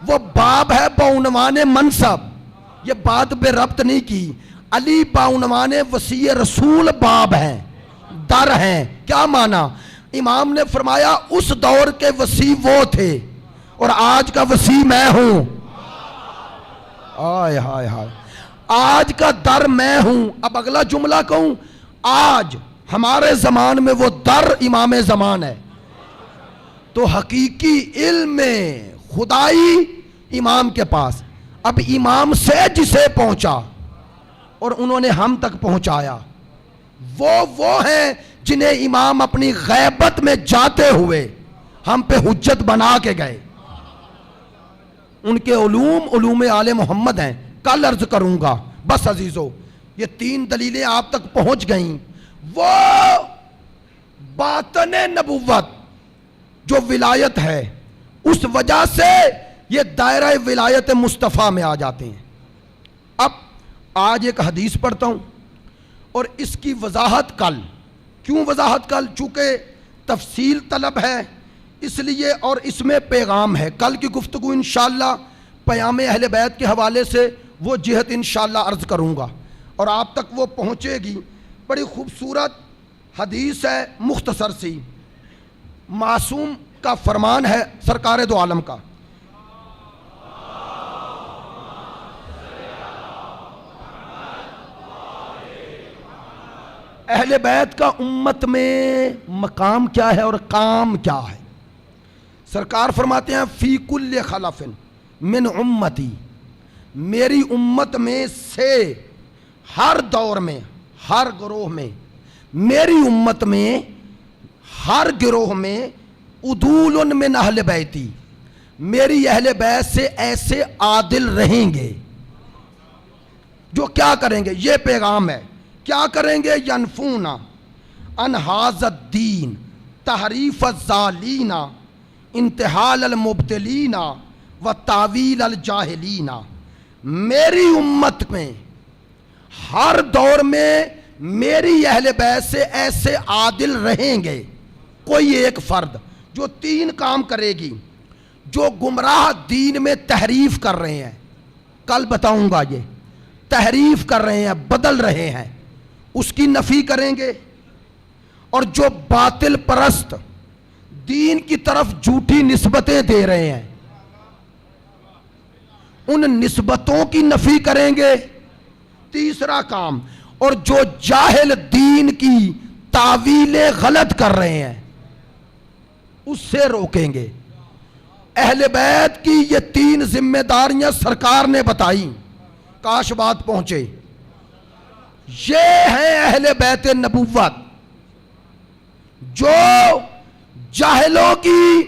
وہ باب ہے بعنوان منصب. یہ بات بے ربط نہیں کی. علی بعنوان وصی رسول باب ہیں، در ہیں. کیا معنی؟ امام نے فرمایا اس دور کے وصی وہ تھے اور آج کا وصی میں ہوں. آئے ہائے ہائے، آج کا در میں ہوں. اب اگلا جملہ کہوں، آج ہمارے زمان میں وہ در امام زمان ہے. تو حقیقی علم میں خدائی امام کے پاس. اب امام سے جسے پہنچا اور انہوں نے ہم تک پہنچایا، وہ ہیں جنہیں امام اپنی غیبت میں جاتے ہوئے ہم پہ حجت بنا کے گئے. ان کے علوم آل محمد ہیں. کل عرض کروں گا. بس عزیزو یہ 3 دلیلیں آپ تک پہنچ گئیں. وہ باطن نبوت جو ولایت ہے اس وجہ سے یہ دائرہ ولایت مصطفیٰ میں آ جاتے ہیں. اب آج ایک حدیث پڑھتا ہوں اور اس کی وضاحت کل. کیوں وضاحت کل؟ چونکہ تفصیل طلب ہے اس لیے، اور اس میں پیغام ہے. کل کی گفتگو انشاءاللہ پیام اہل بیت کے حوالے سے وہ جہت انشاءاللہ عرض کروں گا اور آپ تک وہ پہنچے گی. بڑی خوبصورت حدیث ہے، مختصر سی. معصوم کا فرمان ہے سرکار دو عالم کا، اہل بیت کا امت میں مقام کیا ہے اور کام کیا ہے. سرکار فرماتے ہیں فی کل خلف من امتی، میری امت میں سے ہر دور میں، ہر گروہ میں، میری امت میں ہر گروہ میں عدول من اہل بیتی، میری اہل بیت سے ایسے عادل رہیں گے جو کیا کریں گے. یہ پیغام ہے. کیا کریں گے؟ ینفون عن ھذا الدین تحریف الظالین انتحال المبتلین و تاویل الجاہلین. میری امت میں ہر دور میں میری اہل بیت سے ایسے عادل رہیں گے کوئی ایک فرد جو 3 کام کرے گی. جو گمراہ دین میں تحریف کر رہے ہیں، کل بتاؤں گا، یہ تحریف کر رہے ہیں، بدل رہے ہیں، اس کی نفی کریں گے. اور جو باطل پرست دین کی طرف جھوٹی نسبتیں دے رہے ہیں ان نسبتوں کی نفی کریں گے. تیسرا کام، اور جو جاہل دین کی تعویلیں غلط کر رہے ہیں اس سے روکیں گے. اہل بیت کی یہ 3 ذمہ داریاں سرکار نے بتائی. کاش بات پہنچے. یہ ہے اہل بیت نبوت جو جاہلوں کی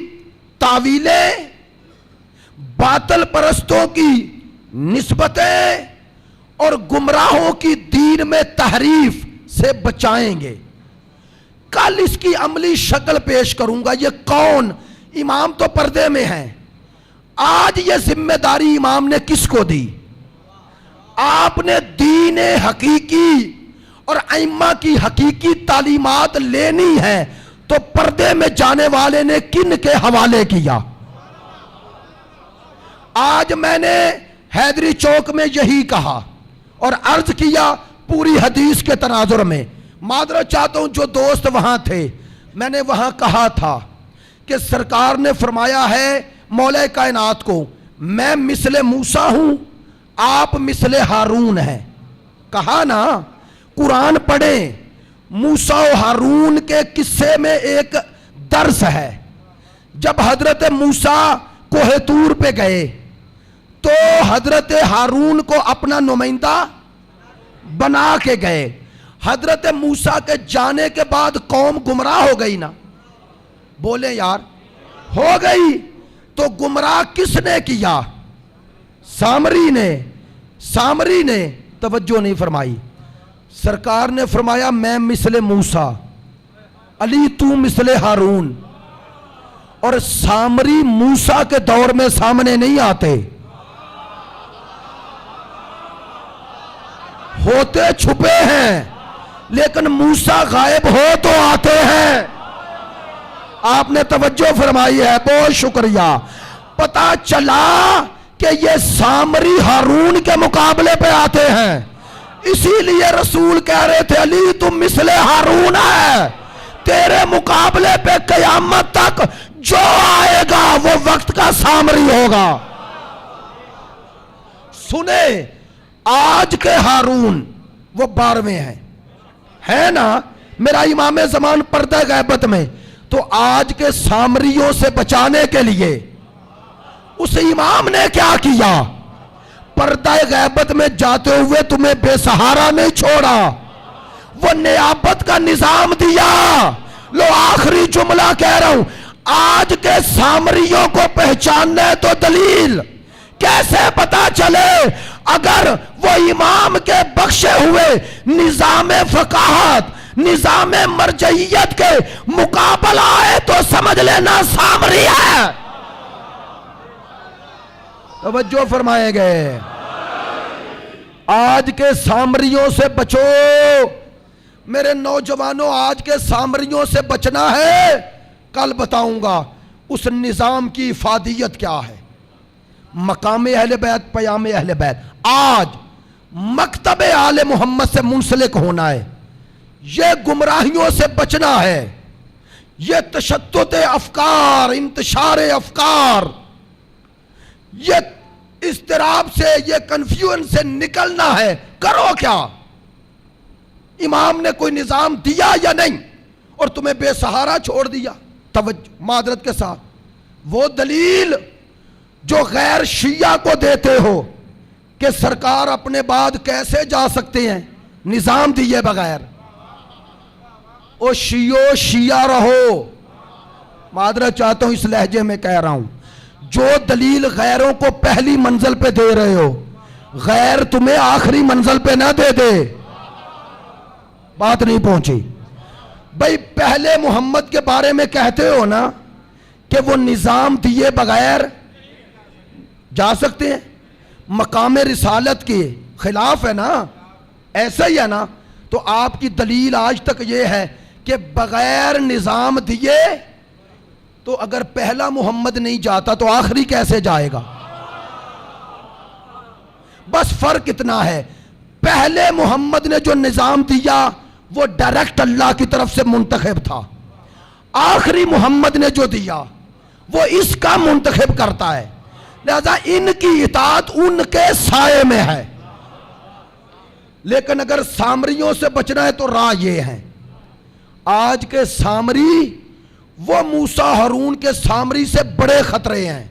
تعویلیں، باطل پرستوں کی نسبتیں اور گمراہوں کی دین میں تحریف سے بچائیں گے. کل اس کی عملی شکل پیش کروں گا. یہ کون؟ امام تو پردے میں ہیں. آج یہ ذمہ داری امام نے کس کو دی؟ آپ نے دین حقیقی اور ائمہ کی حقیقی تعلیمات لینی ہے تو پردے میں جانے والے نے کن کے حوالے کیا؟ آج میں نے حیدری چوک میں یہی کہا اور عرض کیا پوری حدیث کے تناظر میں. معذرت چاہتا ہوں جو دوست وہاں تھے. میں نے وہاں کہا تھا کہ سرکار نے فرمایا ہے مولا کائنات کو، میں مثل موسیٰ ہوں، آپ مثل ہارون ہیں. کہا نا، قرآن پڑھیں. موسیٰ و ہارون کے قصے میں ایک درس ہے. جب حضرت موسیٰ کوہ طور پہ گئے تو حضرت ہارون کو اپنا نمائندہ بنا کے گئے. حضرت موسیٰ کے جانے کے بعد قوم گمراہ ہو گئی نا؟ بولے یار، ہو گئی. تو گمراہ کس نے کیا؟ سامری نے. سامری نے توجہ نہیں فرمائی. سرکار نے فرمایا میں مثل موسیٰ، علی تو مثل ہارون. اور سامری موسیٰ کے دور میں سامنے نہیں آتے، ہوتے چھپے ہیں، لیکن موسیٰ غائب ہو تو آتے ہیں. آپ نے توجہ فرمائی ہے، بہت شکریہ. پتا چلا کہ یہ سامری ہارون کے مقابلے پہ آتے ہیں. اسی لیے رسول کہہ رہے تھے علی تم مثل ہارون ہے، تیرے مقابلے پہ قیامت تک جو آئے گا وہ وقت کا سامری ہوگا. سنیں، آج کے ہارون وہ 12ویں ہیں، ہے نا؟ میرا امام زمان پردہ غیبت میں. تو آج کے سامریوں سے بچانے کے لیے اس امام نے کیا کیا؟ پردہ غیبت میں جاتے ہوئے تمہیں بے سہارا نہیں چھوڑا. وہ نیابت کا نظام دیا. لو آخری جملہ کہہ رہا ہوں, آج کے سامریوں کو پہچاننا ہے تو دلیل کیسے پتا چلے؟ اگر وہ امام کے بخشے ہوئے نظام فقاہت, نظام مرجعیت کے مقابلہ آئے تو سمجھ لینا سامری ہے. توجہ فرمائے گئے. آج کے سامریوں سے بچو میرے نوجوانوں, آج کے سامریوں سے بچنا ہے. کل بتاؤں گا اس نظام کی افادیت کیا ہے. مقام اہل بیت, پیام اہل بیت. آج مکتب آل محمد سے منسلک ہونا ہے, یہ گمراہیوں سے بچنا ہے, یہ تشدد افکار, انتشار افکار, یہ اضطراب سے, یہ کنفیوژن سے نکلنا ہے. کرو کیا؟ امام نے کوئی نظام دیا یا نہیں اور تمہیں بے سہارا چھوڑ دیا. توجہ معذرت کے ساتھ, وہ دلیل جو غیر شیعہ کو دیتے ہو کہ سرکار اپنے بعد کیسے جا سکتے ہیں نظام دیے بغیر, او شیعو شیعہ رہو. معذرت چاہتا ہوں اس لہجے میں کہہ رہا ہوں, جو دلیل غیروں کو پہلی منزل پہ دے رہے ہو, غیر تمہیں آخری منزل پہ نہ دے دے. بات نہیں پہنچی بھئی. پہلے محمد کے بارے میں کہتے ہو نا کہ وہ نظام دیے بغیر جا سکتے ہیں, مقام رسالت کے خلاف ہے نا, ایسا ہی ہے نا. تو آپ کی دلیل آج تک یہ ہے کہ بغیر نظام دیے, تو اگر پہلا محمد نہیں جاتا تو آخری کیسے جائے گا؟ بس فرق اتنا ہے, پہلے محمد نے جو نظام دیا وہ ڈائریکٹ اللہ کی طرف سے منتخب تھا, آخری محمد نے جو دیا وہ اس کا منتخب کرتا ہے. لہذا ان کی اطاعت ان کے سائے میں ہے. لیکن اگر سامریوں سے بچنا ہے تو راہ یہ ہے. آج کے سامری وہ موسیٰ ہارون کے سامری سے بڑے خطرے ہیں.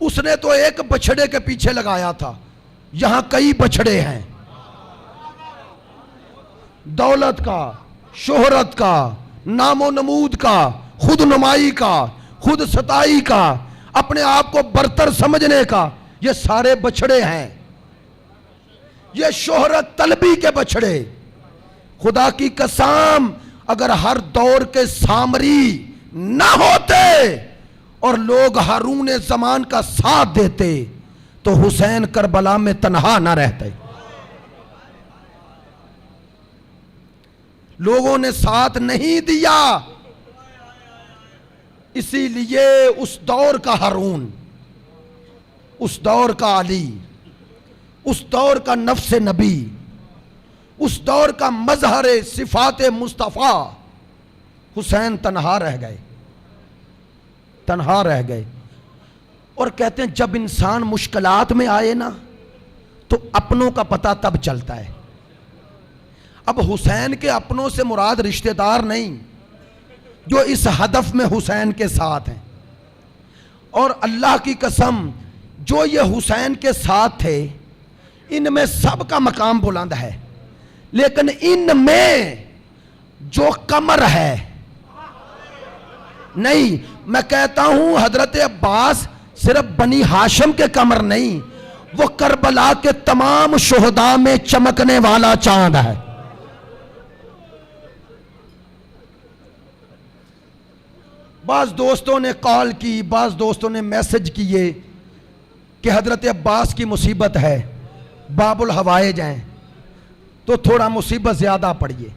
اس نے تو ایک بچھڑے کے پیچھے لگایا تھا, یہاں کئی بچھڑے ہیں. دولت کا, شہرت کا, نام و نمود کا, خود نمائی کا, خود ستائی کا, اپنے آپ کو برتر سمجھنے کا, یہ سارے بچھڑے ہیں. یہ شہرت طلبی کے بچھڑے. خدا کی قسم اگر ہر دور کے سامری نہ ہوتے اور لوگ ہارون زمان کا ساتھ دیتے تو حسین کربلا میں تنہا نہ رہتے. لوگوں نے ساتھ نہیں دیا, اسی لیے اس دور کا ہارون, اس دور کا علی, اس دور کا نفس نبی, اس دور کا مظہر صفات مصطفیٰ حسین تنہا رہ گئے, تنہا رہ گئے. اور کہتے ہیں جب انسان مشکلات میں آئے نا تو اپنوں کا پتہ تب چلتا ہے. اب حسین کے اپنوں سے مراد رشتہ دار نہیں جو اس ہدف میں حسین کے ساتھ ہیں. اور اللہ کی قسم جو یہ حسین کے ساتھ تھے ان میں سب کا مقام بلند ہے, لیکن ان میں جو کمر ہے نہیں, میں کہتا ہوں حضرت عباس صرف بنی ہاشم کے کمر نہیں, وہ کربلا کے تمام شہداء میں چمکنے والا چاند ہے. بعض دوستوں نے کال کی, بعض دوستوں نے میسج کیے کہ حضرت عباس کی مصیبت ہے, باب الحوائج ہیں, تو تھوڑا مصیبت زیادہ پڑیے.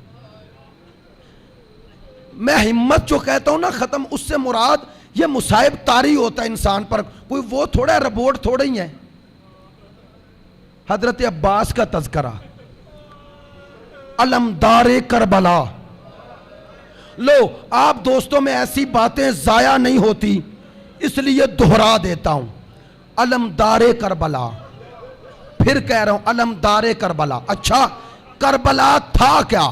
میں ہمت جو کہتا ہوں نا ختم, اس سے مراد یہ مصائب طاری ہوتا ہے انسان پر, کوئی وہ تھوڑا ربوٹ تھوڑا ہی ہے. حضرت عباس کا تذکرہ, علمدار کربلا. لو آپ دوستوں میں ایسی باتیں ضائع نہیں ہوتی اس لیے دہرا دیتا ہوں. علمدار کربلا, پھر کہہ رہا ہوں علمدار کربلا. اچھا کربلا تھا کیا؟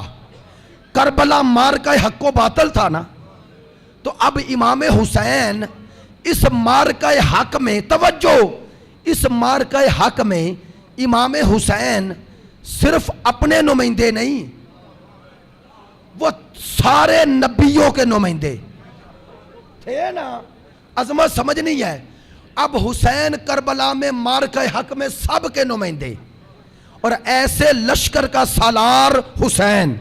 کربلا مارکہ حق و باطل تھا نا. تو اب امام حسین اس مارکہ حق میں, توجہ, اس مارکہ حق میں امام حسین صرف اپنے نمائندے نہیں، وہ سارے نبیوں کے نمائندے تھے نا. عظمت سمجھ نہیں ہے. اب حسین کربلا میں معرکہ حق میں سب کے نمائندے، اور ایسے لشکر کا سالار حسین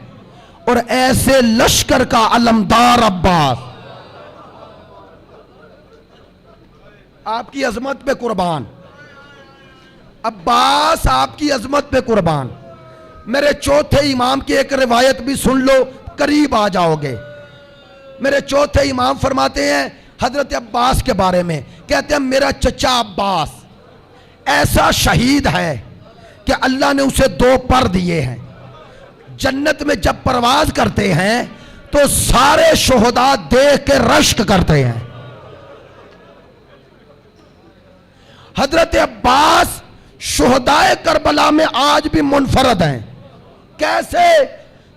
اور ایسے لشکر کا علمدار عباس. آپ کی عظمت پہ قربان. عباس آپ کی عظمت پہ قربان. میرے چوتھے امام کی ایک روایت بھی سن لو، قریب آ جاؤ گے. میرے چوتھے امام فرماتے ہیں حضرت عباس کے بارے میں، کہتے ہیں میرا چچا عباس ایسا شہید ہے کہ اللہ نے اسے 2 پر دیے ہیں. جنت میں جب پرواز کرتے ہیں تو سارے شہداء دیکھ کے رشک کرتے ہیں. حضرت عباس شہداء کربلا میں آج بھی منفرد ہیں. کیسے؟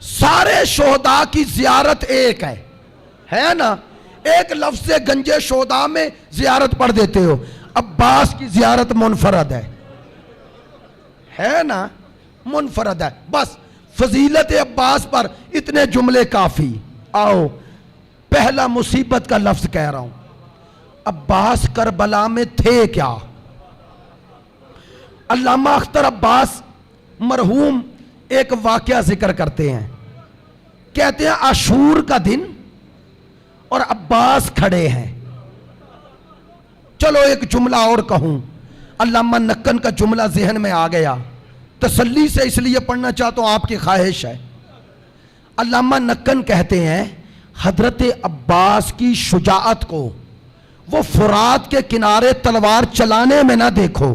سارے شہداء کی زیارت ایک ہے نا. ایک لفظ گنج شہداء میں زیارت پڑھ دیتے ہو، عباس کی زیارت منفرد ہے نا، منفرد ہے. بس فضیلت عباس پر اتنے جملے کافی. آؤ پہلا مصیبت کا لفظ کہہ رہا ہوں. عباس کربلا میں تھے کیا؟ علامہ اختر عباس مرحوم ایک واقعہ ذکر کرتے ہیں. کہتے ہیں عاشور کا دن اور عباس کھڑے ہیں. چلو ایک جملہ اور کہوں، علامہ نکن کا جملہ ذہن میں آ گیا، تسلی سے اس لیے پڑھنا چاہتا ہوں، آپ کی خواہش ہے. علامہ نکن کہتے ہیں حضرت عباس کی شجاعت کو وہ فرات کے کنارے تلوار چلانے میں نہ دیکھو.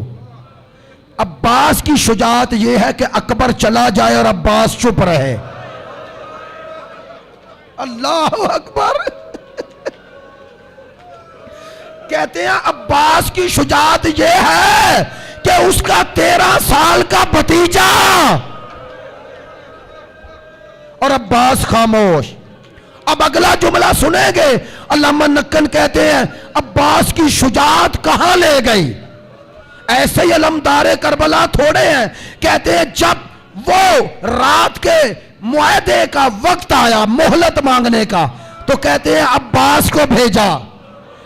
عباس کی شجاعت یہ ہے کہ اکبر چلا جائے اور عباس چپ رہے. اللہ اکبر. کہتے ہیں عباس کی شجاعت یہ ہے کہ اس کا 13 سال کا بھتیجا اور عباس خاموش. اب اگلا جملہ سنیں گے. علامہ نکن کہتے ہیں عباس کی شجاعت کہاں لے گئی؟ ایسے ہی علمدار کربلا تھوڑے ہیں. کہتے ہیں جب وہ رات کے معاہدے کا وقت آیا مہلت مانگنے کا، تو کہتے ہیں عباس کو بھیجا.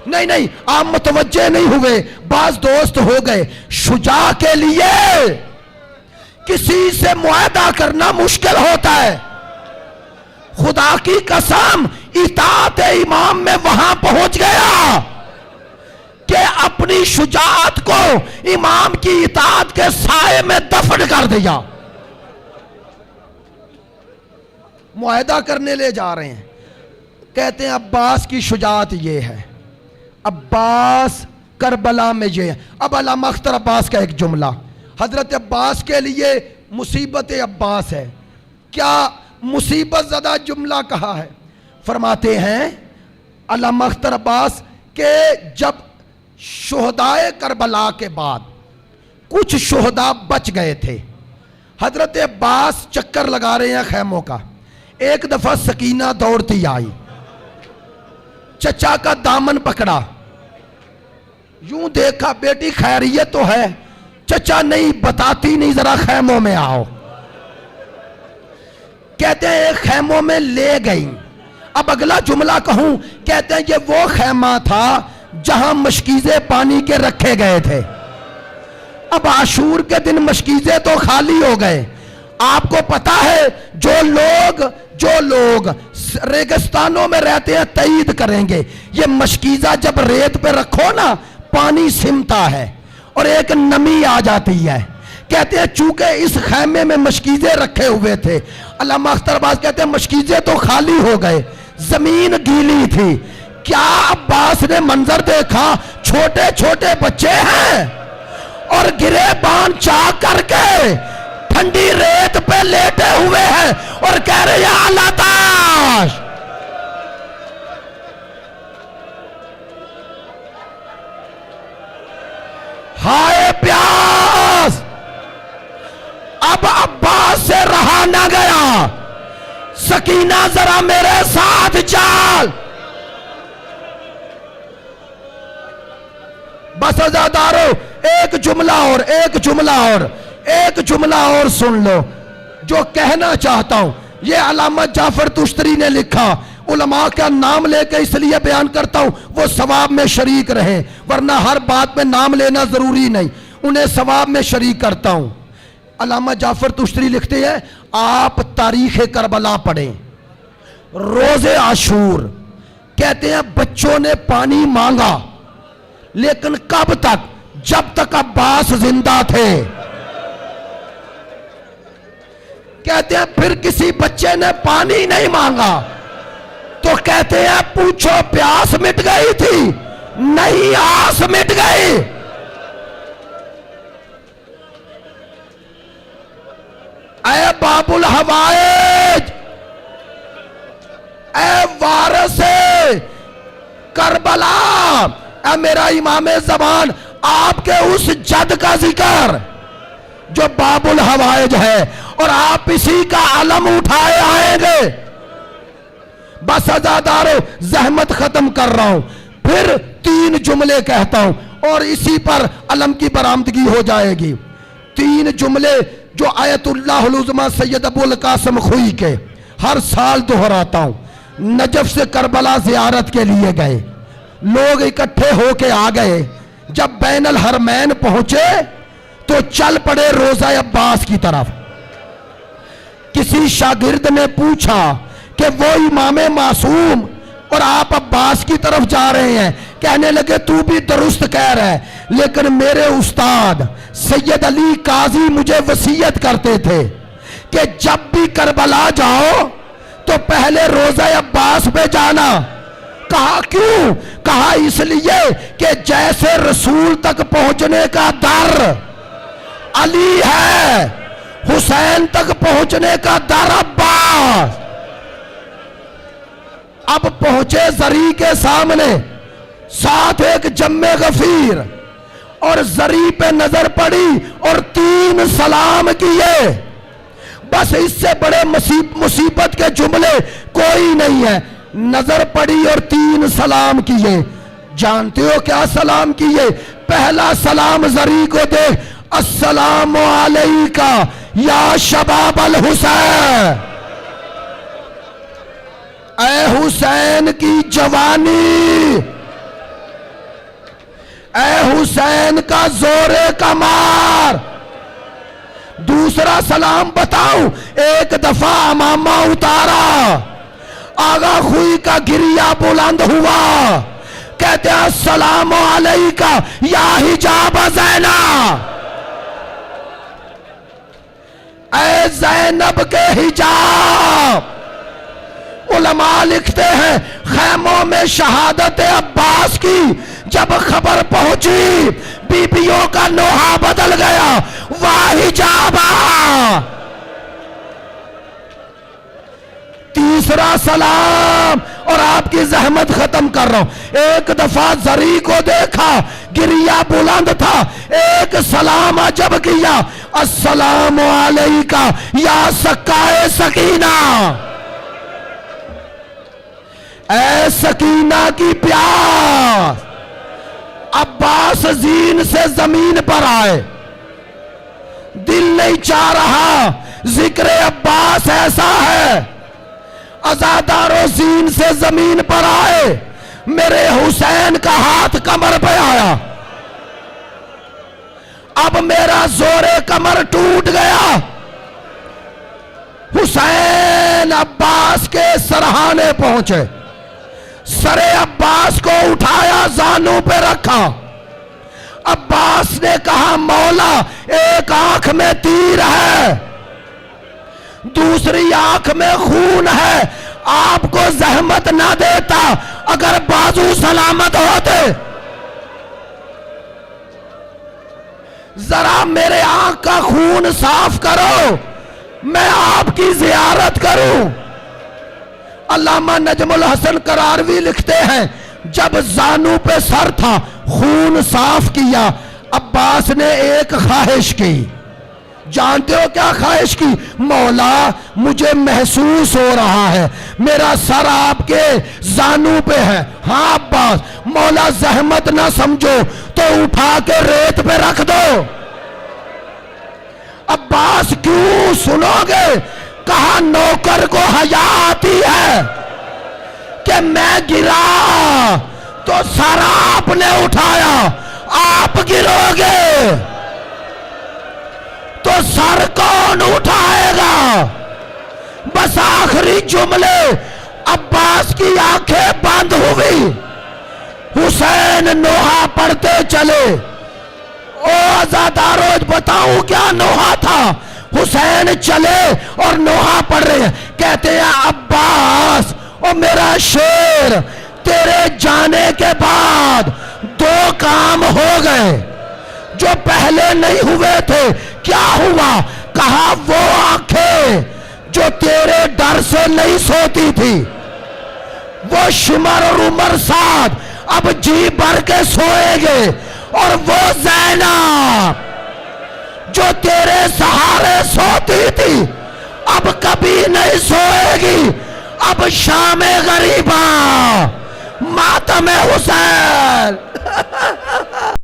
نہیں آپ متوجہ نہیں ہوئے، بعض دوست ہو گئے. شجاع کے لیے کسی سے معاہدہ کرنا مشکل ہوتا ہے. خدا کی قسم اطاعت امام میں وہاں پہنچ گیا کہ اپنی شجاعت کو امام کی اطاعت کے سائے میں دفن کر دیا. معاہدہ کرنے لے جا رہے ہیں. کہتے ہیں عباس کی شجاعت یہ ہے، عباس کربلا میں یہ ہے. اب علامہ اختر عباس کا ایک جملہ، حضرت عباس کے لیے مصیبت عباس ہے. کیا مصیبت زدہ جملہ کہا ہے؟ فرماتے ہیں علامہ اختر عباس کہ جب شہداء کربلا کے بعد کچھ شہداء بچ گئے تھے، حضرت عباس چکر لگا رہے ہیں خیموں کا. ایک دفعہ سکینہ دوڑتی آئی، چچا کا دامن پکڑا، یوں دیکھا بیٹی خیریت تو ہے؟ چچا نہیں بتاتی نہیں، ذرا خیموں میں آؤ. کہتے ہیں ایک خیموں میں لے گئی. اب اگلا جملہ کہوں، کہتے ہیں یہ وہ خیمہ تھا جہاں مشکیزے پانی کے رکھے گئے تھے. اب عاشور کے دن مشکیزے تو خالی ہو گئے. آپ کو پتا ہے جو لوگ ریگستانوں میں رہتے ہیں تائید کریں گے، یہ مشکیزہ جب ریت پہ رکھو نا پانی سمتا ہے اور ایک نمی آ جاتی ہے. کہتے ہیں چونکہ اس خیمے میں مشکیزے رکھے ہوئے تھے، علامہ اختر عباس کہتے ہیں مشکیزے تو خالی ہو گئے، زمین گیلی تھی. کیا عباس نے منظر دیکھا؟ چھوٹے چھوٹے بچے ہیں اور گرے بان چاک کر کے ٹھنڈی ریت پہ لیٹے ہوئے ہیں اور کہہ رہے ہیں اللہ تاش. ہائے پیاس. اب عباس سے رہا نہ گیا. سکینہ ذرا میرے ساتھ چل. بس عزادارو ایک جملہ اور سن لو. جو کہنا چاہتا ہوں، یہ علامہ جعفر تشتری نے لکھا، علماء کا نام لے کے اس لیے بیان کرتا ہوں وہ ثواب میں شریک رہیں، ورنہ ہر بات میں نام لینا ضروری نہیں، انہیں ثواب میں شریک کرتا ہوں۔ علامہ جعفر تشتری لکھتے ہیں آپ تاریخ کربلا پڑھیں، روز عاشور، کہتے ہیں بچوں نے پانی مانگا لیکن کب تک؟ جب تک عباس زندہ تھے۔ کہتے ہیں پھر کسی بچے نے پانی نہیں مانگا تو کہتے ہیں پوچھو پیاس مٹ گئی تھی؟ نہیں، آس مٹ گئی۔ اے باب الحوائج، اے وارث کربلا، اے میرا امام زمان، آپ کے اس جد کا ذکر جو باب الحوائج ہے اور آپ اسی کا علم اٹھائے آئیں گے۔ بس عزادارو زحمت ختم کر رہا ہوں، پھر 3 جملے کہتا ہوں اور اسی پر علم کی برآمدگی ہو جائے گی۔ 3 جملے جو آیت اللہ العظمی سید ابو القاسم خوئی کے ہر سال دہراتا ہوں۔ نجف سے کربلا زیارت کے لیے گئے، لوگ اکٹھے ہو کے آ گئے، جب بین الحرمین پہنچے تو چل پڑے روضہ عباس کی طرف۔ کسی شاگرد نے پوچھا کہ وہ امام معصوم اور آپ عباس کی طرف جا رہے ہیں، کہنے لگے تو بھی درست کہہ رہا ہے، لیکن میرے استاد سید علی قاضی مجھے وصیت کرتے تھے کہ جب بھی کربلا جاؤ تو پہلے روضہ عباس پہ جانا۔ کہا کیوں؟ کہا اس لیے کہ جیسے رسول تک پہنچنے کا در علی ہے، حسین تک پہنچنے کا در عباس۔ اب پہنچے زری کے سامنے، ساتھ ایک جم غفیر، اور زری پہ نظر پڑی اور 3 سلام کیے۔ بس اس سے بڑے مصیبت کے جملے کوئی نہیں ہے۔ نظر پڑی اور 3 سلام کیے۔ جانتے ہو کیا سلام کیے؟ پہلا سلام زری کو دے، السلام علیکہ یا شباب الحسین، اے حسین کی جوانی، اے حسین کا زور کمار۔ دوسرا سلام بتاؤں، ایک دفعہ امامہ اتارا، آغا خوئی کا گریہ بلند ہوا، کہتے ہیں السلام علیکہ یا حجاب زینب، اے زینب کے حجاب۔ علماء لکھتے ہیں خیموں میں شہادت عباس کی جب خبر پہنچی، بیبیوں کا نوحہ بدل گیا، واہ حجابا۔ تیسرا سلام، اور آپ کی زحمت ختم کر رہا ہوں، ایک دفعہ زری کو دیکھا، گریہ بلند تھا، ایک سلام جب کیا، السلام علیکہ یا سکائے سکینہ، اے سکینہ کی پیاس۔ عباس زین سے زمین پر آئے، دل نہیں چاہ رہا، ذکر عباس ایسا ہے، عزادارو زین سے زمین پر آئے، میرے حسین کا ہاتھ کمر پہ آیا، اب میرا زور کمر ٹوٹ گیا۔ حسین عباس کے سرہانے پہنچے، سر عباس کو اٹھایا، زانوں پہ رکھا۔ عباس نے کہا مولا ایک آنکھ میں تیر ہے، دوسری آنکھ میں خون ہے، آپ کو زحمت نہ دیتا اگر بازو سلامت ہوتے، ذرا میرے آنکھ کا خون صاف کرو، میں آپ کی زیارت کروں۔ علامہ نجم الحسن قراروی لکھتے ہیں جب زانو پہ سر تھا، خون صاف کیا، عباس نے ایک خواہش کی، جانتے ہو کیا خواہش کی؟ مولا مجھے محسوس ہو رہا ہے میرا سر آپ کے زانو پہ ہے۔ ہاں عباس، مولا زحمت نہ سمجھو تو اٹھا کے ریت پہ رکھ دو۔ عباس کیوں سنو گے؟ کہا نوکر کو حیا آتی ہے کہ میں گرا تو سر آپ نے اٹھایا، آپ گرو گے تو سر کون اٹھائے گا؟ بس آخری جملے عباس کی آنکھیں بند ہوئی، حسین نوحہ پڑھتے چلے۔ او عزادارو بتاؤں کیا نوحہ تھا؟ حسین چلے اور نوحہ پڑھ رہے ہیں، کہتے ہیں عباس او میرا شیر، تیرے جانے کے بعد دو کام ہو گئے جو پہلے نہیں ہوئے تھے۔ کیا ہوا؟ کہا وہ آنکھیں جو تیرے ڈر سے نہیں سوتی تھی، وہ شمر اور عمر سعد اب جی بھر کے سوئے گے، اور وہ زینب جو تیرے سہارے سوتی تھی اب کبھی نہیں سوئے گی۔ اب شام غریباں، ماتم حسین۔